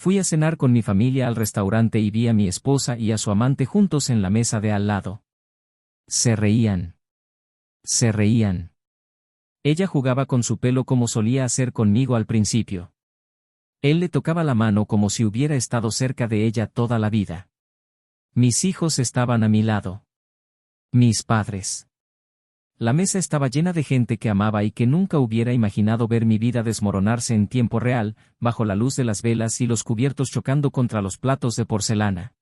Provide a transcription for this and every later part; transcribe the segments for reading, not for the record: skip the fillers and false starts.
Fui a cenar con mi familia al restaurante y vi a mi esposa y a su amante juntos en la mesa de al lado. Se reían. Se reían. Ella jugaba con su pelo como solía hacer conmigo al principio. Él le tocaba la mano como si hubiera estado cerca de ella toda la vida. Mis hijos estaban a mi lado. Mis padres. La mesa estaba llena de gente que amaba y que nunca hubiera imaginado ver mi vida desmoronarse en tiempo real, bajo la luz de las velas y los cubiertos chocando contra los platos de porcelana.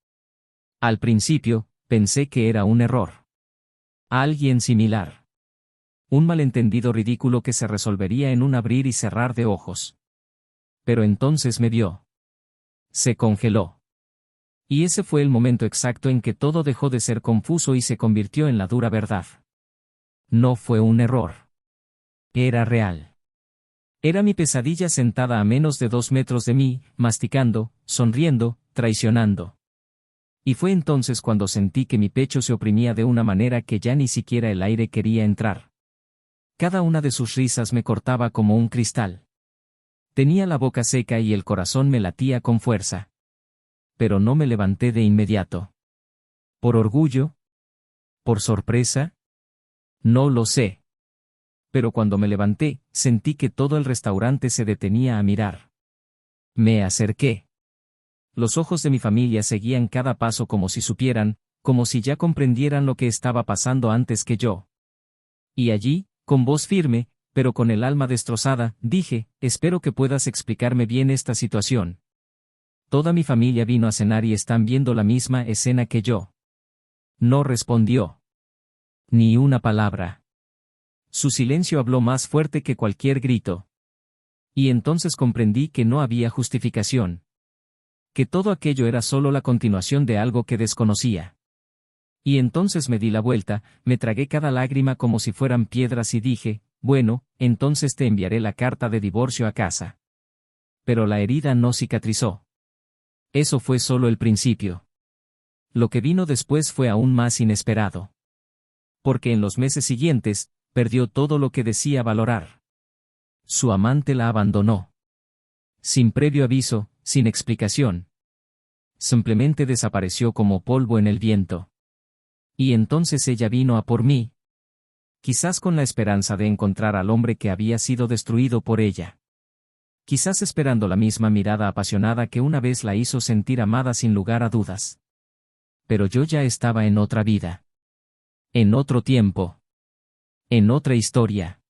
Al principio, pensé que era un error. Alguien similar. Un malentendido ridículo que se resolvería en un abrir y cerrar de ojos. Pero entonces me vio. Se congeló. Y ese fue el momento exacto en que todo dejó de ser confuso y se convirtió en la dura verdad. No fue un error. Era real. Era mi pesadilla sentada a menos de 2 metros de mí, masticando, sonriendo, traicionando. Y fue entonces cuando sentí que mi pecho se oprimía de una manera que ya ni siquiera el aire quería entrar. Cada una de sus risas me cortaba como un cristal. Tenía la boca seca y el corazón me latía con fuerza. Pero no me levanté de inmediato. ¿Por orgullo? ¿Por sorpresa? No lo sé. Pero cuando me levanté, sentí que todo el restaurante se detenía a mirar. Me acerqué. Los ojos de mi familia seguían cada paso como si supieran, como si ya comprendieran lo que estaba pasando antes que yo. Y allí, con voz firme, pero con el alma destrozada, dije, espero que puedas explicarme bien esta situación. Toda mi familia vino a cenar y están viendo la misma escena que yo. No respondió. Ni una palabra. Su silencio habló más fuerte que cualquier grito. Y entonces comprendí que no había justificación. Que todo aquello era solo la continuación de algo que desconocía. Y entonces me di la vuelta, me tragué cada lágrima como si fueran piedras y dije, bueno, entonces te enviaré la carta de divorcio a casa. Pero la herida no cicatrizó. Eso fue solo el principio. Lo que vino después fue aún más inesperado. Porque en los meses siguientes, perdió todo lo que decía valorar. Su amante la abandonó. Sin previo aviso, sin explicación. Simplemente desapareció como polvo en el viento. Y entonces ella vino a por mí. Quizás con la esperanza de encontrar al hombre que había sido destruido por ella. Quizás esperando la misma mirada apasionada que una vez la hizo sentir amada sin lugar a dudas. Pero yo ya estaba en otra vida. En otro tiempo. En otra historia.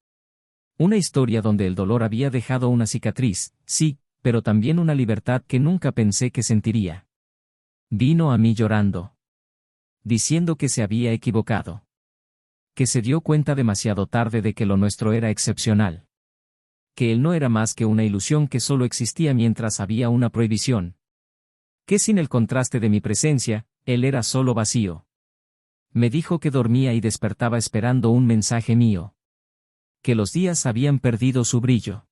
Una historia donde el dolor había dejado una cicatriz, sí, pero también una libertad que nunca pensé que sentiría. Vino a mí llorando. Diciendo que se había equivocado. Que se dio cuenta demasiado tarde de que lo nuestro era excepcional. Que él no era más que una ilusión que solo existía mientras había una prohibición. Que sin el contraste de mi presencia, él era solo vacío. Me dijo que dormía y despertaba esperando un mensaje mío. Que los días habían perdido su brillo.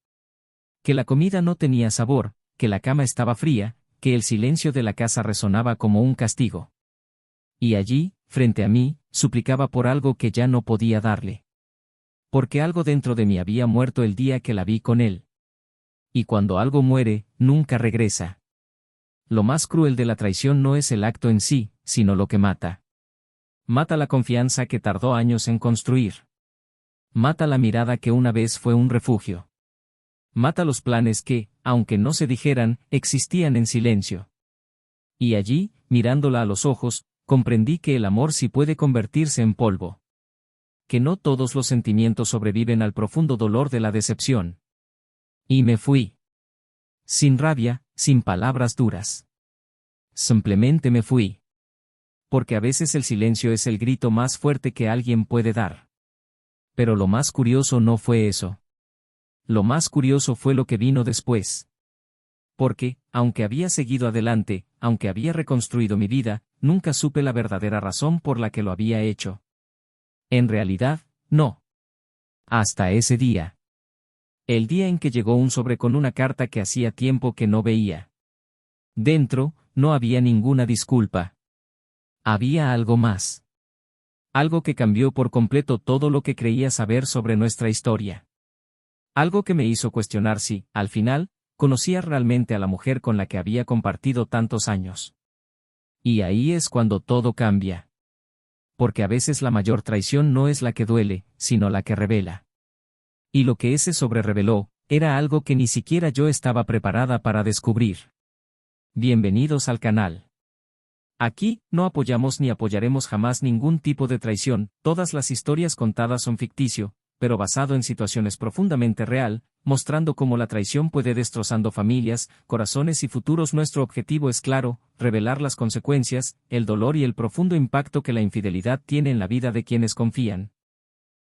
Que la comida no tenía sabor, que la cama estaba fría, que el silencio de la casa resonaba como un castigo. Y allí, frente a mí, suplicaba por algo que ya no podía darle. Porque algo dentro de mí había muerto el día que la vi con él. Y cuando algo muere, nunca regresa. Lo más cruel de la traición no es el acto en sí, sino lo que mata. Mata la confianza que tardó años en construir. Mata la mirada que una vez fue un refugio. Mata los planes que, aunque no se dijeran, existían en silencio. Y allí, mirándola a los ojos, comprendí que el amor sí puede convertirse en polvo. Que no todos los sentimientos sobreviven al profundo dolor de la decepción. Y me fui. Sin rabia, sin palabras duras. Simplemente me fui. Porque a veces el silencio es el grito más fuerte que alguien puede dar. Pero lo más curioso no fue eso. Lo más curioso fue lo que vino después. Porque, aunque había seguido adelante, aunque había reconstruido mi vida, nunca supe la verdadera razón por la que lo había hecho. En realidad, no. Hasta ese día. El día en que llegó un sobre con una carta que hacía tiempo que no veía. Dentro, no había ninguna disculpa. Había algo más. Algo que cambió por completo todo lo que creía saber sobre nuestra historia. Algo que me hizo cuestionar si, al final, conocía realmente a la mujer con la que había compartido tantos años. Y ahí es cuando todo cambia. Porque a veces la mayor traición no es la que duele, sino la que revela. Y lo que ese sobre reveló, era algo que ni siquiera yo estaba preparada para descubrir. Bienvenidos al canal. Aquí, no apoyamos ni apoyaremos jamás ningún tipo de traición, todas las historias contadas son ficticio, pero basado en situaciones profundamente real, mostrando cómo la traición puede destrozando familias, corazones y futuros. Nuestro objetivo es claro, revelar las consecuencias, el dolor y el profundo impacto que la infidelidad tiene en la vida de quienes confían.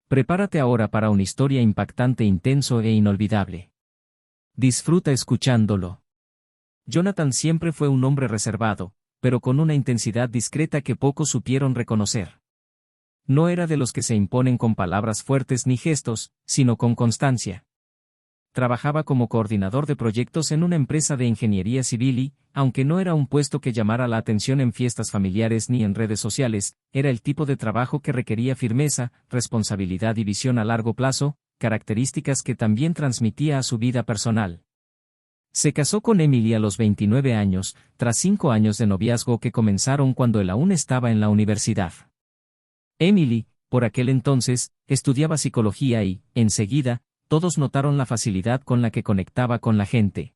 Prepárate ahora para una historia impactante, intenso e inolvidable. Disfruta escuchándolo. Jonathan siempre fue un hombre reservado, pero con una intensidad discreta que pocos supieron reconocer. No era de los que se imponen con palabras fuertes ni gestos, sino con constancia. Trabajaba como coordinador de proyectos en una empresa de ingeniería civil y, aunque no era un puesto que llamara la atención en fiestas familiares ni en redes sociales, era el tipo de trabajo que requería firmeza, responsabilidad y visión a largo plazo, características que también transmitía a su vida personal. Se casó con Emily a los 29 años, tras 5 años de noviazgo que comenzaron cuando él aún estaba en la universidad. Emily, por aquel entonces, estudiaba psicología y, enseguida, todos notaron la facilidad con la que conectaba con la gente.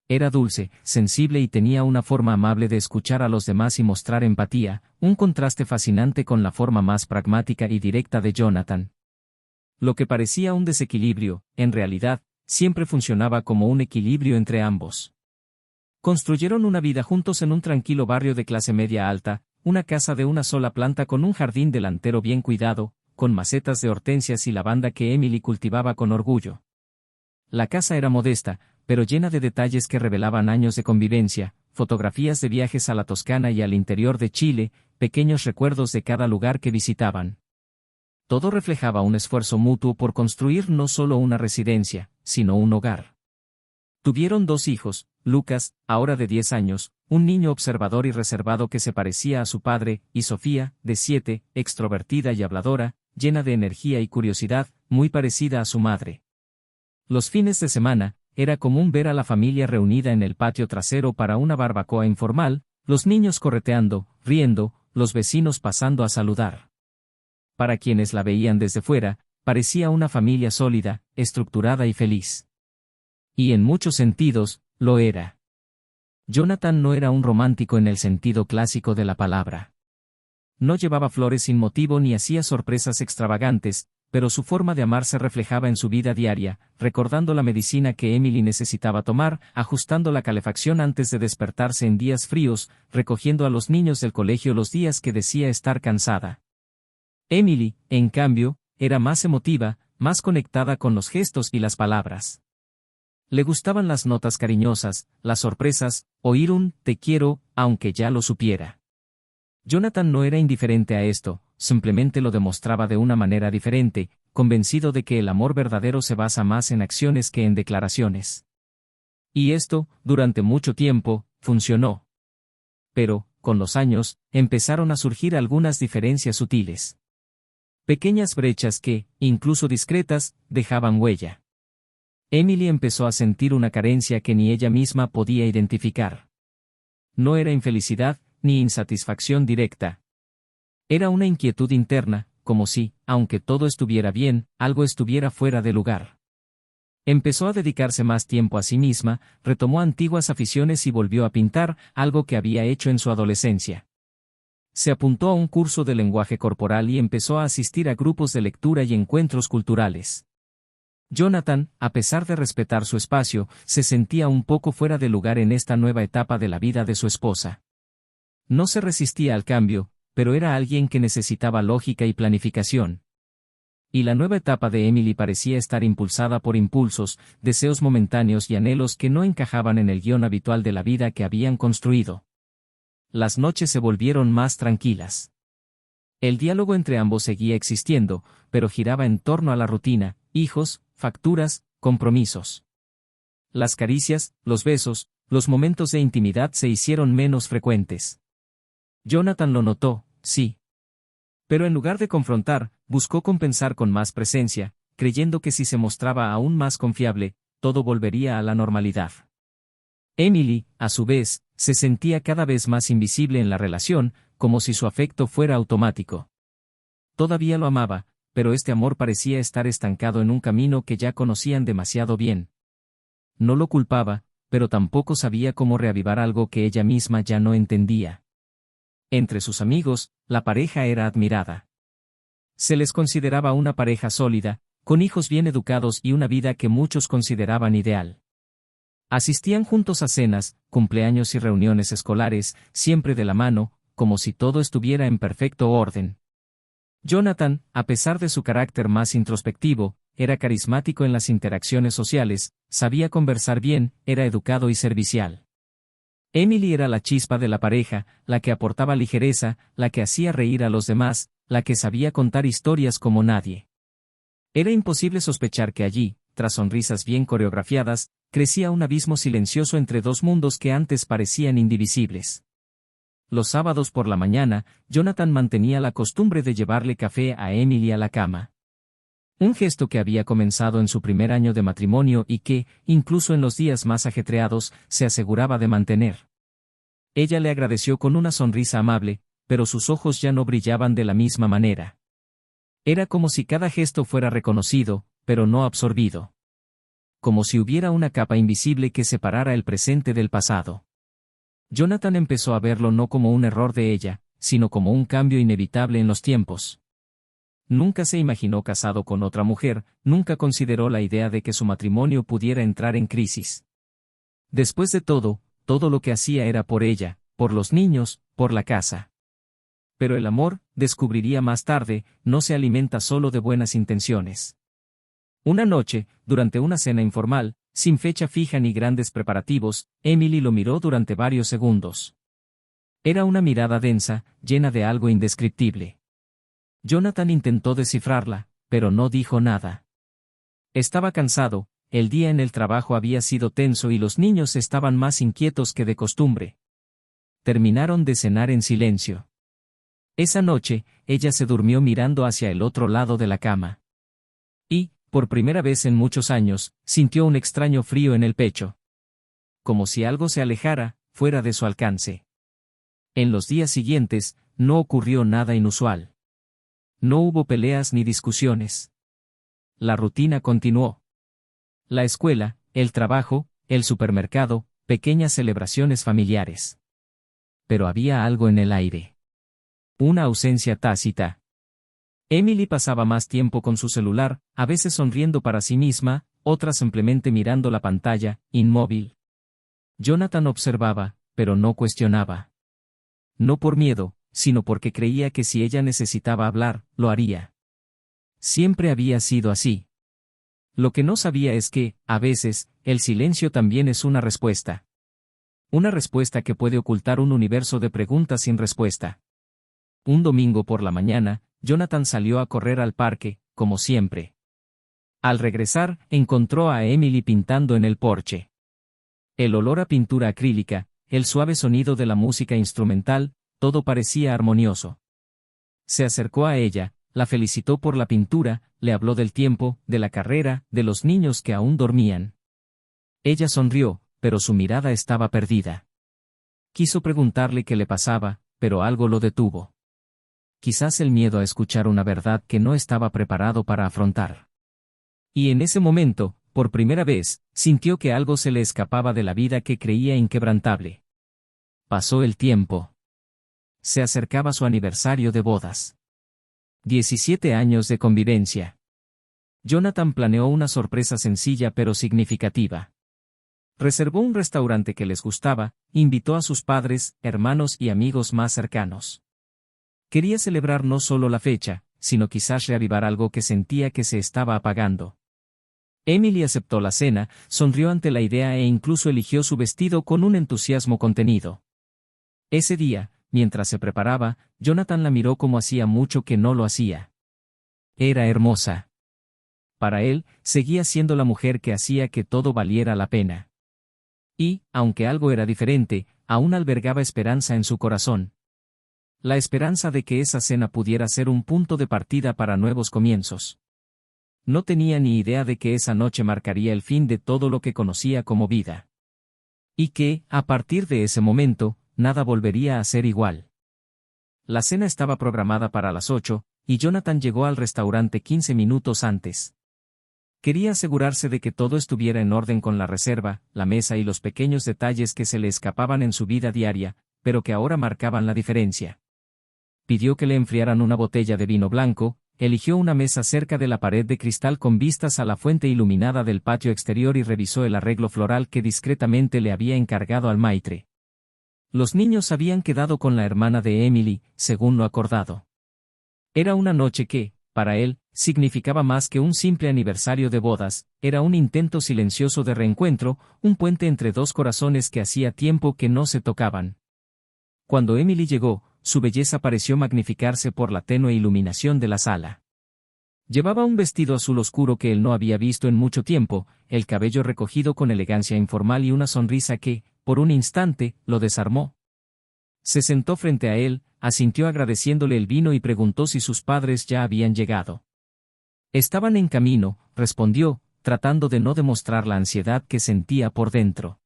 Era dulce, sensible y tenía una forma amable de escuchar a los demás y mostrar empatía, un contraste fascinante con la forma más pragmática y directa de Jonathan. Lo que parecía un desequilibrio, en realidad, siempre funcionaba como un equilibrio entre ambos. Construyeron una vida juntos en un tranquilo barrio de clase media alta, una casa de una sola planta con un jardín delantero bien cuidado, con macetas de hortensias y lavanda que Emily cultivaba con orgullo. La casa era modesta, pero llena de detalles que revelaban años de convivencia, fotografías de viajes a la Toscana y al interior de Chile, pequeños recuerdos de cada lugar que visitaban. Todo reflejaba un esfuerzo mutuo por construir no solo una residencia, sino un hogar. Tuvieron 2 hijos, Lucas, ahora de 10 años, un niño observador y reservado que se parecía a su padre, y Sofía, de 7, extrovertida y habladora, llena de energía y curiosidad, muy parecida a su madre. Los fines de semana, era común ver a la familia reunida en el patio trasero para una barbacoa informal, los niños correteando, riendo, los vecinos pasando a saludar. Para quienes la veían desde fuera, parecía una familia sólida, estructurada y feliz. Y en muchos sentidos, lo era. Jonathan no era un romántico en el sentido clásico de la palabra. No llevaba flores sin motivo ni hacía sorpresas extravagantes, pero su forma de amar se reflejaba en su vida diaria, recordando la medicina que Emily necesitaba tomar, ajustando la calefacción antes de despertarse en días fríos, recogiendo a los niños del colegio los días que decía estar cansada. Emily, en cambio, era más emotiva, más conectada con los gestos y las palabras. Le gustaban las notas cariñosas, las sorpresas, oír un «te quiero», aunque ya lo supiera. Jonathan no era indiferente a esto, simplemente lo demostraba de una manera diferente, convencido de que el amor verdadero se basa más en acciones que en declaraciones. Y esto, durante mucho tiempo, funcionó. Pero, con los años, empezaron a surgir algunas diferencias sutiles. Pequeñas brechas que, incluso discretas, dejaban huella. Emily empezó a sentir una carencia que ni ella misma podía identificar. No era infelicidad, ni insatisfacción directa. Era una inquietud interna, como si, aunque todo estuviera bien, algo estuviera fuera de lugar. Empezó a dedicarse más tiempo a sí misma, retomó antiguas aficiones y volvió a pintar, algo que había hecho en su adolescencia. Se apuntó a un curso de lenguaje corporal y empezó a asistir a grupos de lectura y encuentros culturales. Jonathan, a pesar de respetar su espacio, se sentía un poco fuera de lugar en esta nueva etapa de la vida de su esposa. No se resistía al cambio, pero era alguien que necesitaba lógica y planificación. Y la nueva etapa de Emily parecía estar impulsada por impulsos, deseos momentáneos y anhelos que no encajaban en el guión habitual de la vida que habían construido. Las noches se volvieron más tranquilas. El diálogo entre ambos seguía existiendo, pero giraba en torno a la rutina, hijos, facturas, compromisos. Las caricias, los besos, los momentos de intimidad se hicieron menos frecuentes. Jonathan lo notó, sí. Pero en lugar de confrontar, buscó compensar con más presencia, creyendo que si se mostraba aún más confiable, todo volvería a la normalidad. Emily, a su vez, se sentía cada vez más invisible en la relación, como si su afecto fuera automático. Todavía lo amaba, pero este amor parecía estar estancado en un camino que ya conocían demasiado bien. No lo culpaba, pero tampoco sabía cómo reavivar algo que ella misma ya no entendía. Entre sus amigos, la pareja era admirada. Se les consideraba una pareja sólida, con hijos bien educados y una vida que muchos consideraban ideal. Asistían juntos a cenas, cumpleaños y reuniones escolares, siempre de la mano, como si todo estuviera en perfecto orden. Jonathan, a pesar de su carácter más introspectivo, era carismático en las interacciones sociales, sabía conversar bien, era educado y servicial. Emily era la chispa de la pareja, la que aportaba ligereza, la que hacía reír a los demás, la que sabía contar historias como nadie. Era imposible sospechar que allí, tras sonrisas bien coreografiadas, crecía un abismo silencioso entre dos mundos que antes parecían indivisibles. Los sábados por la mañana, Jonathan mantenía la costumbre de llevarle café a Emily a la cama. Un gesto que había comenzado en su primer año de matrimonio y que, incluso en los días más ajetreados, se aseguraba de mantener. Ella le agradeció con una sonrisa amable, pero sus ojos ya no brillaban de la misma manera. Era como si cada gesto fuera reconocido, pero no absorbido. Como si hubiera una capa invisible que separara el presente del pasado. Jonathan empezó a verlo no como un error de ella, sino como un cambio inevitable en los tiempos. Nunca se imaginó casado con otra mujer, nunca consideró la idea de que su matrimonio pudiera entrar en crisis. Después de todo lo que hacía era por ella, por los niños, por la casa. Pero el amor, descubriría más tarde, no se alimenta solo de buenas intenciones. Una noche, durante una cena informal, sin fecha fija ni grandes preparativos, Emily lo miró durante varios segundos. Era una mirada densa, llena de algo indescriptible. Jonathan intentó descifrarla, pero no dijo nada. Estaba cansado, el día en el trabajo había sido tenso y los niños estaban más inquietos que de costumbre. Terminaron de cenar en silencio. Esa noche, ella se durmió mirando hacia el otro lado de la cama. Y, por primera vez en muchos años, sintió un extraño frío en el pecho. Como si algo se alejara, fuera de su alcance. En los días siguientes, no ocurrió nada inusual. No hubo peleas ni discusiones. La rutina continuó. La escuela, el trabajo, el supermercado, pequeñas celebraciones familiares. Pero había algo en el aire. Una ausencia tácita. Emily pasaba más tiempo con su celular, a veces sonriendo para sí misma, otras simplemente mirando la pantalla, inmóvil. Jonathan observaba, pero no cuestionaba. No por miedo, sino porque creía que si ella necesitaba hablar, lo haría. Siempre había sido así. Lo que no sabía es que, a veces, el silencio también es una respuesta. Una respuesta que puede ocultar un universo de preguntas sin respuesta. Un domingo por la mañana, Jonathan salió a correr al parque, como siempre. Al regresar, encontró a Emily pintando en el porche. El olor a pintura acrílica, el suave sonido de la música instrumental, todo parecía armonioso. Se acercó a ella, la felicitó por la pintura, le habló del tiempo, de la carrera, de los niños que aún dormían. Ella sonrió, pero su mirada estaba perdida. Quiso preguntarle qué le pasaba, pero algo lo detuvo. Quizás el miedo a escuchar una verdad que no estaba preparado para afrontar. Y en ese momento, por primera vez, sintió que algo se le escapaba de la vida que creía inquebrantable. Pasó el tiempo. Se acercaba su aniversario de bodas. 17 años de convivencia. Jonathan planeó una sorpresa sencilla pero significativa. Reservó un restaurante que les gustaba, invitó a sus padres, hermanos y amigos más cercanos. Quería celebrar no solo la fecha, sino quizás reavivar algo que sentía que se estaba apagando. Emily aceptó la cena, sonrió ante la idea e incluso eligió su vestido con un entusiasmo contenido. Ese día, mientras se preparaba, Jonathan la miró como hacía mucho que no lo hacía. Era hermosa. Para él, seguía siendo la mujer que hacía que todo valiera la pena. Y, aunque algo era diferente, aún albergaba esperanza en su corazón. La esperanza de que esa cena pudiera ser un punto de partida para nuevos comienzos. No tenía ni idea de que esa noche marcaría el fin de todo lo que conocía como vida. Y que, a partir de ese momento, nada volvería a ser igual. La cena estaba programada para las 8, y Jonathan llegó al restaurante 15 minutos antes. Quería asegurarse de que todo estuviera en orden con la reserva, la mesa y los pequeños detalles que se le escapaban en su vida diaria, pero que ahora marcaban la diferencia. Pidió que le enfriaran una botella de vino blanco, eligió una mesa cerca de la pared de cristal con vistas a la fuente iluminada del patio exterior y revisó el arreglo floral que discretamente le había encargado al maitre. Los niños habían quedado con la hermana de Emily, según lo acordado. Era una noche que, para él, significaba más que un simple aniversario de bodas, era un intento silencioso de reencuentro, un puente entre dos corazones que hacía tiempo que no se tocaban. Cuando Emily llegó, su belleza pareció magnificarse por la tenue iluminación de la sala. Llevaba un vestido azul oscuro que él no había visto en mucho tiempo, el cabello recogido con elegancia informal y una sonrisa que, por un instante, lo desarmó. Se sentó frente a él, asintió agradeciéndole el vino y preguntó si sus padres ya habían llegado. Estaban en camino, respondió, tratando de no demostrar la ansiedad que sentía por dentro.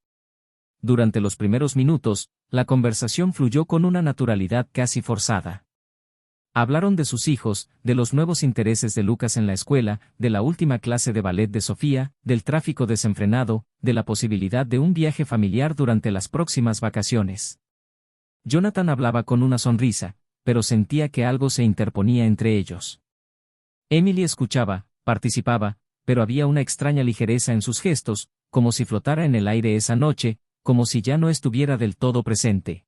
Durante los primeros minutos, la conversación fluyó con una naturalidad casi forzada. Hablaron de sus hijos, de los nuevos intereses de Lucas en la escuela, de la última clase de ballet de Sofía, del tráfico desenfrenado, de la posibilidad de un viaje familiar durante las próximas vacaciones. Jonathan hablaba con una sonrisa, pero sentía que algo se interponía entre ellos. Emily escuchaba, participaba, pero había una extraña ligereza en sus gestos, como si flotara en el aire esa noche, como si ya no estuviera del todo presente.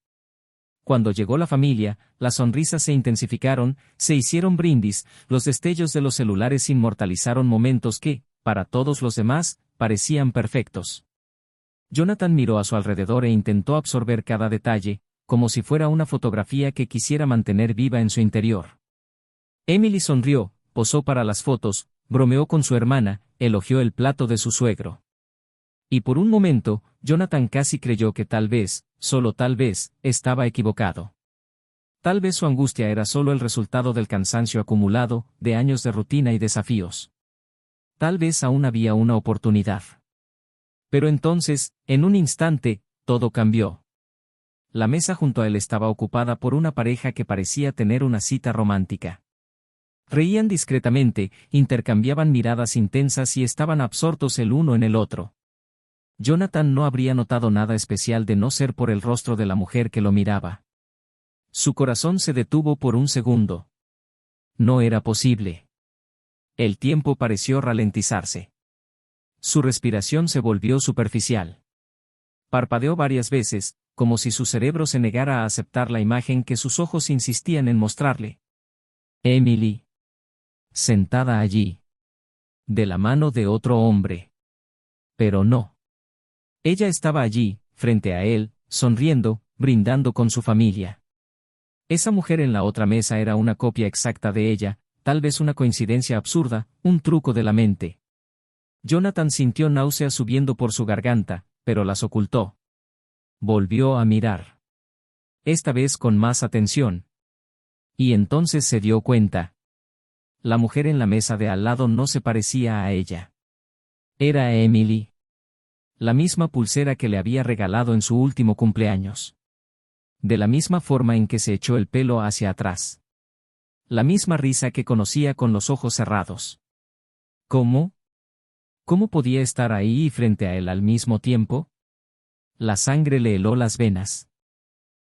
Cuando llegó la familia, las sonrisas se intensificaron, se hicieron brindis, los destellos de los celulares inmortalizaron momentos que, para todos los demás, parecían perfectos. Jonathan miró a su alrededor e intentó absorber cada detalle, como si fuera una fotografía que quisiera mantener viva en su interior. Emily sonrió, posó para las fotos, bromeó con su hermana, elogió el plato de su suegro. Y por un momento, Jonathan casi creyó que tal vez, solo tal vez, estaba equivocado. Tal vez su angustia era solo el resultado del cansancio acumulado, de años de rutina y desafíos. Tal vez aún había una oportunidad. Pero entonces, en un instante, todo cambió. La mesa junto a él estaba ocupada por una pareja que parecía tener una cita romántica. Reían discretamente, intercambiaban miradas intensas y estaban absortos el uno en el otro. Jonathan no habría notado nada especial de no ser por el rostro de la mujer que lo miraba. Su corazón se detuvo por un segundo. No era posible. El tiempo pareció ralentizarse. Su respiración se volvió superficial. Parpadeó varias veces, como si su cerebro se negara a aceptar la imagen que sus ojos insistían en mostrarle. Emily. Sentada allí. De la mano de otro hombre. Pero no. Ella estaba allí, frente a él, sonriendo, brindando con su familia. Esa mujer en la otra mesa era una copia exacta de ella, tal vez una coincidencia absurda, un truco de la mente. Jonathan sintió náuseas subiendo por su garganta, pero las ocultó. Volvió a mirar. Esta vez con más atención. Y entonces se dio cuenta. La mujer en la mesa de al lado no se parecía a ella. Era Emily. La misma pulsera que le había regalado en su último cumpleaños. De la misma forma en que se echó el pelo hacia atrás. La misma risa que conocía con los ojos cerrados. ¿Cómo? ¿Cómo podía estar ahí y frente a él al mismo tiempo? La sangre le heló las venas.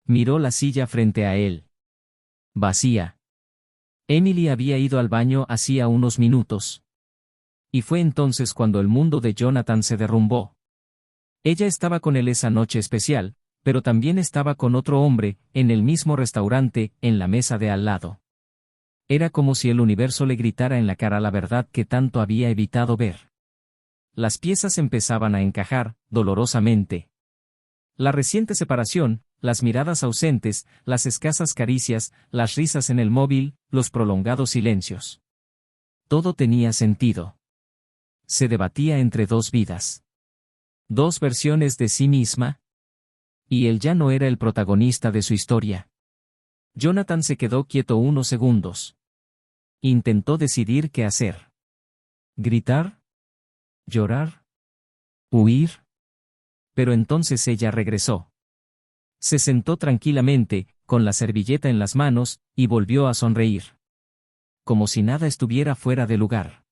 Miró la silla frente a él. Vacía. Emily había ido al baño hacía unos minutos. Y fue entonces cuando el mundo de Jonathan se derrumbó. Ella estaba con él esa noche especial, pero también estaba con otro hombre, en el mismo restaurante, en la mesa de al lado. Era como si el universo le gritara en la cara la verdad que tanto había evitado ver. Las piezas empezaban a encajar, dolorosamente. La reciente separación, las miradas ausentes, las escasas caricias, las risas en el móvil, los prolongados silencios. Todo tenía sentido. Se debatía entre dos vidas. Dos versiones de sí misma. Y él ya no era el protagonista de su historia. Jonathan se quedó quieto unos segundos. Intentó decidir qué hacer. ¿Gritar? ¿Llorar? ¿Huir? Pero entonces ella regresó. Se sentó tranquilamente, con la servilleta en las manos, y volvió a sonreír. Como si nada estuviera fuera de lugar.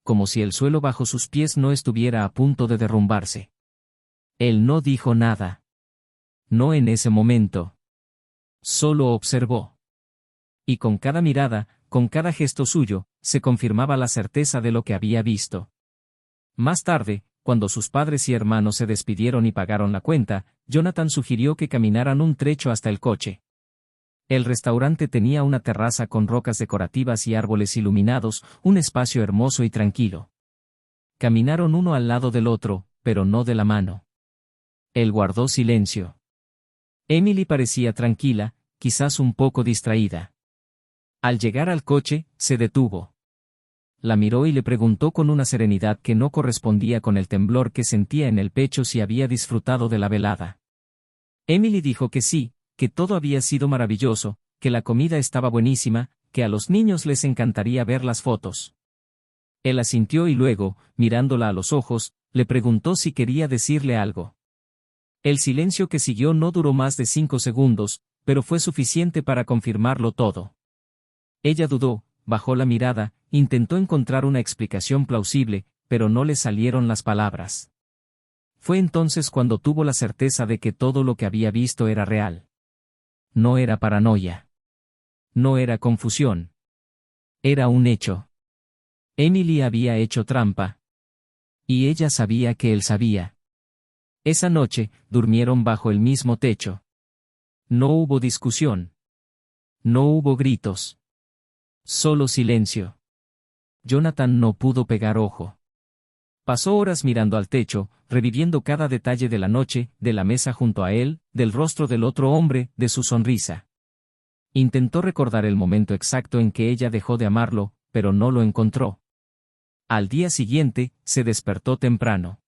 Como si el suelo bajo sus pies no estuviera a punto de derrumbarse. Él no dijo nada. No en ese momento. Solo observó. Y con cada mirada, con cada gesto suyo, se confirmaba la certeza de lo que había visto. Más tarde, cuando sus padres y hermanos se despidieron y pagaron la cuenta, Jonathan sugirió que caminaran un trecho hasta el coche. El restaurante tenía una terraza con rocas decorativas y árboles iluminados, un espacio hermoso y tranquilo. Caminaron uno al lado del otro, pero no de la mano. Él guardó silencio. Emily parecía tranquila, quizás un poco distraída. Al llegar al coche, se detuvo. La miró y le preguntó con una serenidad que no correspondía con el temblor que sentía en el pecho si había disfrutado de la velada. Emily dijo que sí, que todo había sido maravilloso, que la comida estaba buenísima, que a los niños les encantaría ver las fotos. Él asintió y luego, mirándola a los ojos, le preguntó si quería decirle algo. El silencio que siguió no duró más de 5 segundos, pero fue suficiente para confirmarlo todo. Ella dudó, bajó la mirada, intentó encontrar una explicación plausible, pero no le salieron las palabras. Fue entonces cuando tuvo la certeza de que todo lo que había visto era real. No era paranoia. No era confusión. Era un hecho. Emily había hecho trampa. Y ella sabía que él sabía. Esa noche, durmieron bajo el mismo techo. No hubo discusión. No hubo gritos. Solo silencio. Jonathan no pudo pegar ojo. Pasó horas mirando al techo, reviviendo cada detalle de la noche, de la mesa junto a él, del rostro del otro hombre, de su sonrisa. Intentó recordar el momento exacto en que ella dejó de amarlo, pero no lo encontró. Al día siguiente, se despertó temprano.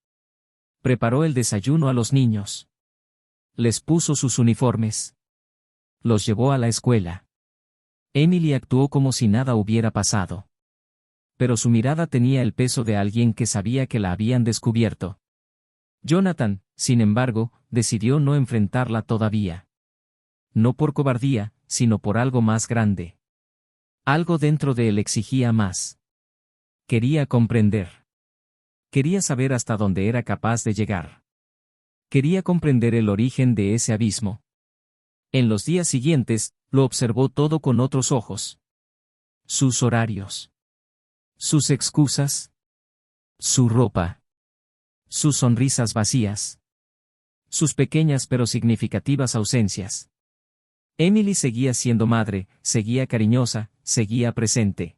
Preparó el desayuno a los niños. Les puso sus uniformes. Los llevó a la escuela. Emily actuó como si nada hubiera pasado. Pero su mirada tenía el peso de alguien que sabía que la habían descubierto. Jonathan, sin embargo, decidió no enfrentarla todavía. No por cobardía, sino por algo más grande. Algo dentro de él exigía más. Quería comprender. Quería saber hasta dónde era capaz de llegar. Quería comprender el origen de ese abismo. En los días siguientes, lo observó todo con otros ojos. Sus horarios. Sus excusas. Su ropa. Sus sonrisas vacías. Sus pequeñas pero significativas ausencias. Emily seguía siendo madre, seguía cariñosa, seguía presente.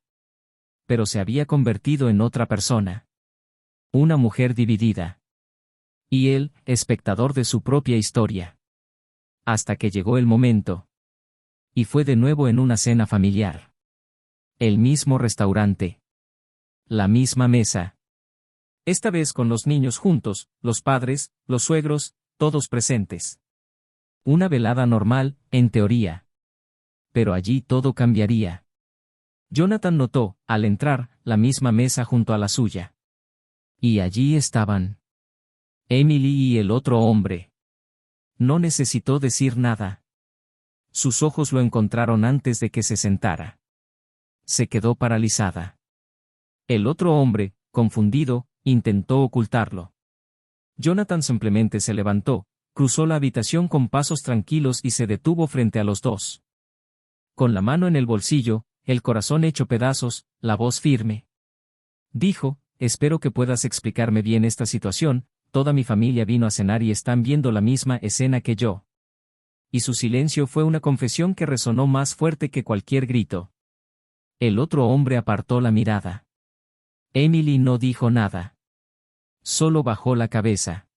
Pero se había convertido en otra persona. Una mujer dividida. Y él, espectador de su propia historia. Hasta que llegó el momento. Y fue de nuevo en una cena familiar. El mismo restaurante. La misma mesa. Esta vez con los niños juntos, los padres, los suegros, todos presentes. Una velada normal, en teoría. Pero allí todo cambiaría. Jonathan notó, al entrar, la misma mesa junto a la suya. Y allí estaban. Emily y el otro hombre. No necesitó decir nada. Sus ojos lo encontraron antes de que se sentara. Se quedó paralizada. El otro hombre, confundido, intentó ocultarlo. Jonathan simplemente se levantó, cruzó la habitación con pasos tranquilos y se detuvo frente a los dos. Con la mano en el bolsillo, el corazón hecho pedazos, la voz firme. Dijo, espero que puedas explicarme bien esta situación, toda mi familia vino a cenar y están viendo la misma escena que yo. Y su silencio fue una confesión que resonó más fuerte que cualquier grito. El otro hombre apartó la mirada. Emily no dijo nada. Solo bajó la cabeza.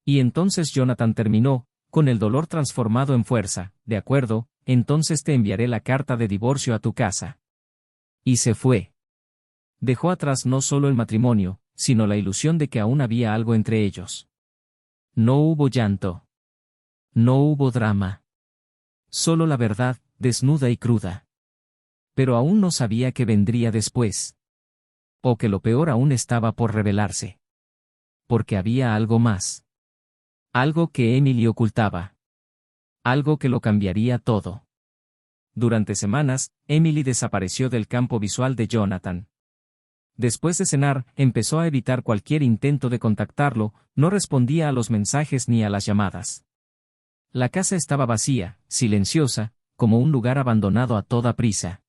Y entonces Jonathan terminó, con el dolor transformado en fuerza, de acuerdo, entonces te enviaré la carta de divorcio a tu casa. Y se fue. Dejó atrás no solo el matrimonio, sino la ilusión de que aún había algo entre ellos. No hubo llanto. No hubo drama. Solo la verdad, desnuda y cruda. Pero aún no sabía qué vendría después. O que lo peor aún estaba por revelarse. Porque había algo más. Algo que Emily ocultaba. Algo que lo cambiaría todo. Durante semanas, Emily desapareció del campo visual de Jonathan. Después de cenar, empezó a evitar cualquier intento de contactarlo, no respondía a los mensajes ni a las llamadas. La casa estaba vacía, silenciosa, como un lugar abandonado a toda prisa.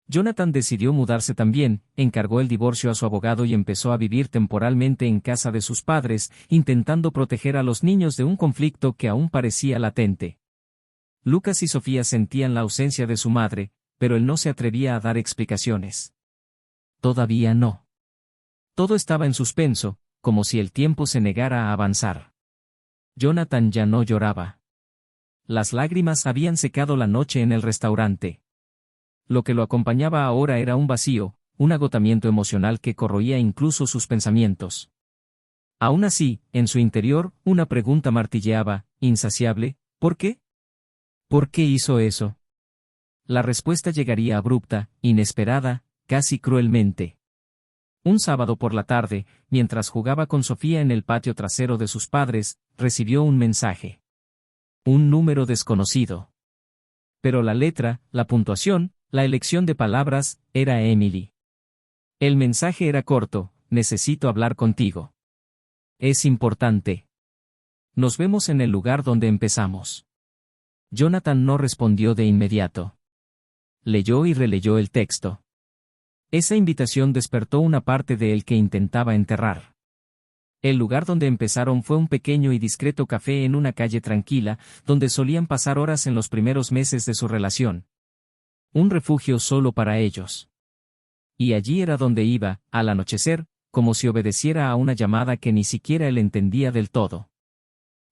Jonathan decidió mudarse también, encargó el divorcio a su abogado y empezó a vivir temporalmente en casa de sus padres, intentando proteger a los niños de un conflicto que aún parecía latente. Lucas y Sofía sentían la ausencia de su madre, pero él no se atrevía a dar explicaciones. Todavía no. Todo estaba en suspenso, como si el tiempo se negara a avanzar. Jonathan ya no lloraba. Las lágrimas habían secado la noche en el restaurante. Lo que lo acompañaba ahora era un vacío, un agotamiento emocional que corroía incluso sus pensamientos. Aún así, en su interior, una pregunta martilleaba, insaciable: ¿por qué? ¿Por qué hizo eso? La respuesta llegaría abrupta, inesperada, casi cruelmente. Un sábado por la tarde, mientras jugaba con Sofía en el patio trasero de sus padres, recibió un mensaje. Un número desconocido. Pero la letra, la puntuación, la elección de palabras, era Emily. El mensaje era corto: necesito hablar contigo. Es importante. Nos vemos en el lugar donde empezamos. Jonathan no respondió de inmediato. Leyó y releyó el texto. Esa invitación despertó una parte de él que intentaba enterrar. El lugar donde empezaron fue un pequeño y discreto café en una calle tranquila, donde solían pasar horas en los primeros meses de su relación. Un refugio solo para ellos. Y allí era donde iba, al anochecer, como si obedeciera a una llamada que ni siquiera él entendía del todo.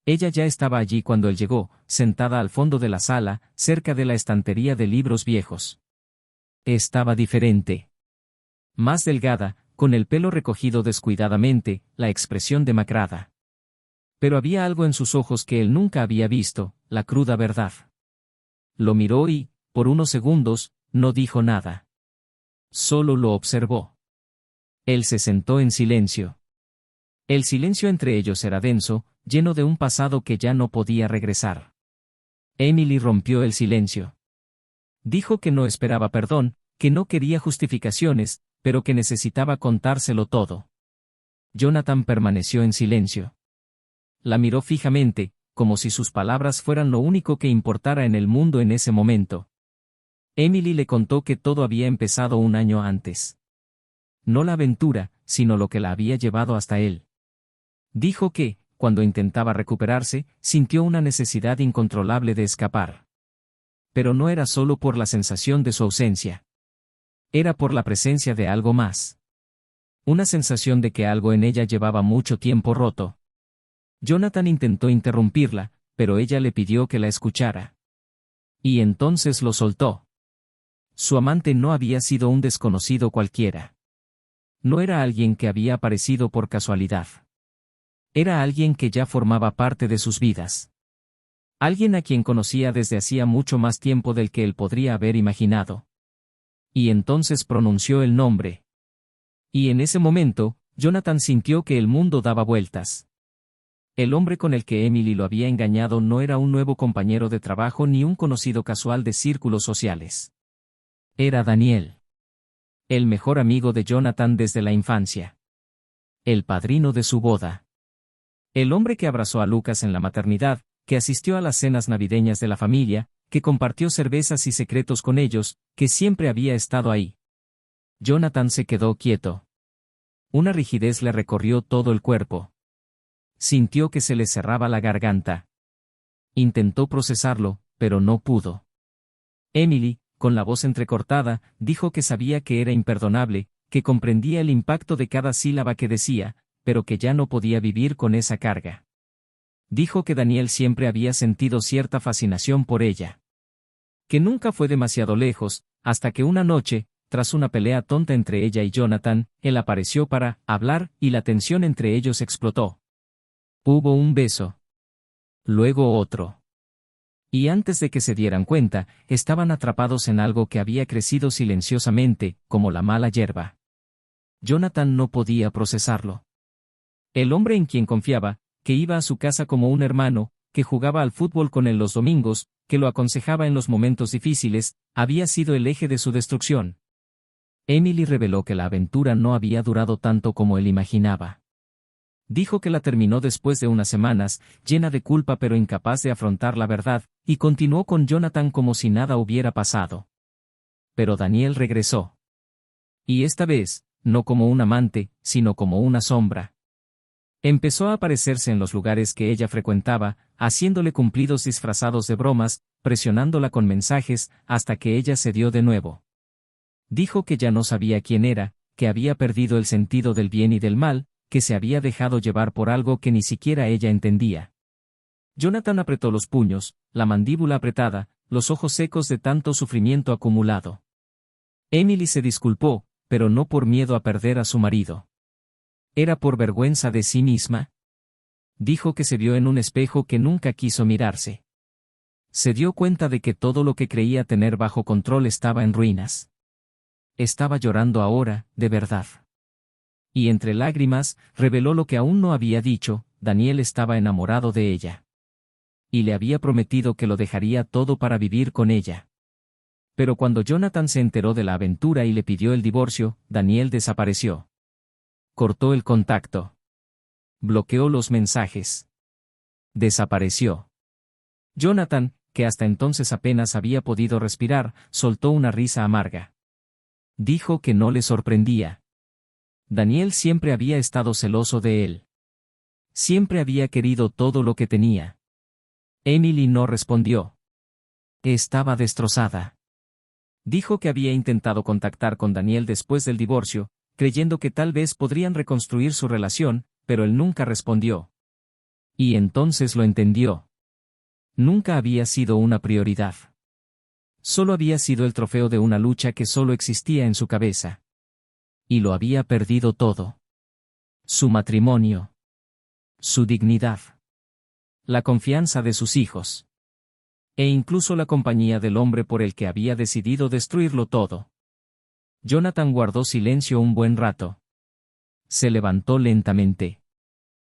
Ella ya estaba allí cuando él llegó, sentada al fondo de la sala, cerca de la estantería de libros viejos. Estaba diferente. Más delgada, con el pelo recogido descuidadamente, la expresión demacrada. Pero había algo en sus ojos que él nunca había visto, la cruda verdad. Lo miró y, por unos segundos, no dijo nada. Solo lo observó. Él se sentó en silencio. El silencio entre ellos era denso, lleno de un pasado que ya no podía regresar. Emily rompió el silencio. Dijo que no esperaba perdón, que no quería justificaciones, pero que necesitaba contárselo todo. Jonathan permaneció en silencio. La miró fijamente, como si sus palabras fueran lo único que importara en el mundo en ese momento. Emily le contó que todo había empezado un año antes. No la aventura, sino lo que la había llevado hasta él. Dijo que, cuando intentaba recuperarse, sintió una necesidad incontrolable de escapar. Pero no era solo por la sensación de su ausencia. Era por la presencia de algo más. Una sensación de que algo en ella llevaba mucho tiempo roto. Jonathan intentó interrumpirla, pero ella le pidió que la escuchara. Y entonces lo soltó. Su amante no había sido un desconocido cualquiera. No era alguien que había aparecido por casualidad. Era alguien que ya formaba parte de sus vidas. Alguien a quien conocía desde hacía mucho más tiempo del que él podría haber imaginado. Y entonces pronunció el nombre. Y en ese momento, Jonathan sintió que el mundo daba vueltas. El hombre con el que Emily lo había engañado no era un nuevo compañero de trabajo ni un conocido casual de círculos sociales. Era Daniel. El mejor amigo de Jonathan desde la infancia. El padrino de su boda. El hombre que abrazó a Lucas en la maternidad, que asistió a las cenas navideñas de la familia, que compartió cervezas y secretos con ellos, que siempre había estado ahí. Jonathan se quedó quieto. Una rigidez le recorrió todo el cuerpo. Sintió que se le cerraba la garganta. Intentó procesarlo, pero no pudo. Emily, con la voz entrecortada, dijo que sabía que era imperdonable, que comprendía el impacto de cada sílaba que decía, pero que ya no podía vivir con esa carga. Dijo que Daniel siempre había sentido cierta fascinación por ella. Que nunca fue demasiado lejos, hasta que una noche, tras una pelea tonta entre ella y Jonathan, él apareció para hablar y la tensión entre ellos explotó. Hubo un beso. Luego otro. Y antes de que se dieran cuenta, estaban atrapados en algo que había crecido silenciosamente, como la mala hierba. Jonathan no podía procesarlo. El hombre en quien confiaba, que iba a su casa como un hermano, que jugaba al fútbol con él los domingos, que lo aconsejaba en los momentos difíciles, había sido el eje de su destrucción. Emily reveló que la aventura no había durado tanto como él imaginaba. Dijo que la terminó después de unas semanas, llena de culpa pero incapaz de afrontar la verdad, y continuó con Jonathan como si nada hubiera pasado. Pero Daniel regresó. Y esta vez, no como un amante, sino como una sombra. Empezó a aparecerse en los lugares que ella frecuentaba, haciéndole cumplidos disfrazados de bromas, presionándola con mensajes, hasta que ella cedió de nuevo. Dijo que ya no sabía quién era, que había perdido el sentido del bien y del mal, que se había dejado llevar por algo que ni siquiera ella entendía. Jonathan apretó los puños, la mandíbula apretada, los ojos secos de tanto sufrimiento acumulado. Emily se disculpó, pero no por miedo a perder a su marido. ¿Era por vergüenza de sí misma? Dijo que se vio en un espejo que nunca quiso mirarse. Se dio cuenta de que todo lo que creía tener bajo control estaba en ruinas. Estaba llorando ahora, de verdad. Y entre lágrimas, reveló lo que aún no había dicho: Daniel estaba enamorado de ella. Y le había prometido que lo dejaría todo para vivir con ella. Pero cuando Jonathan se enteró de la aventura y le pidió el divorcio, Daniel desapareció. Cortó el contacto. Bloqueó los mensajes. Desapareció. Jonathan, que hasta entonces apenas había podido respirar, soltó una risa amarga. Dijo que no le sorprendía. Daniel siempre había estado celoso de él. Siempre había querido todo lo que tenía. Emily no respondió. Estaba destrozada. Dijo que había intentado contactar con Daniel después del divorcio, creyendo que tal vez podrían reconstruir su relación, pero él nunca respondió. Y entonces lo entendió. Nunca había sido una prioridad. Solo había sido el trofeo de una lucha que solo existía en su cabeza. Y lo había perdido todo. Su matrimonio. Su dignidad. La confianza de sus hijos. E incluso la compañía del hombre por el que había decidido destruirlo todo. Jonathan guardó silencio un buen rato. Se levantó lentamente.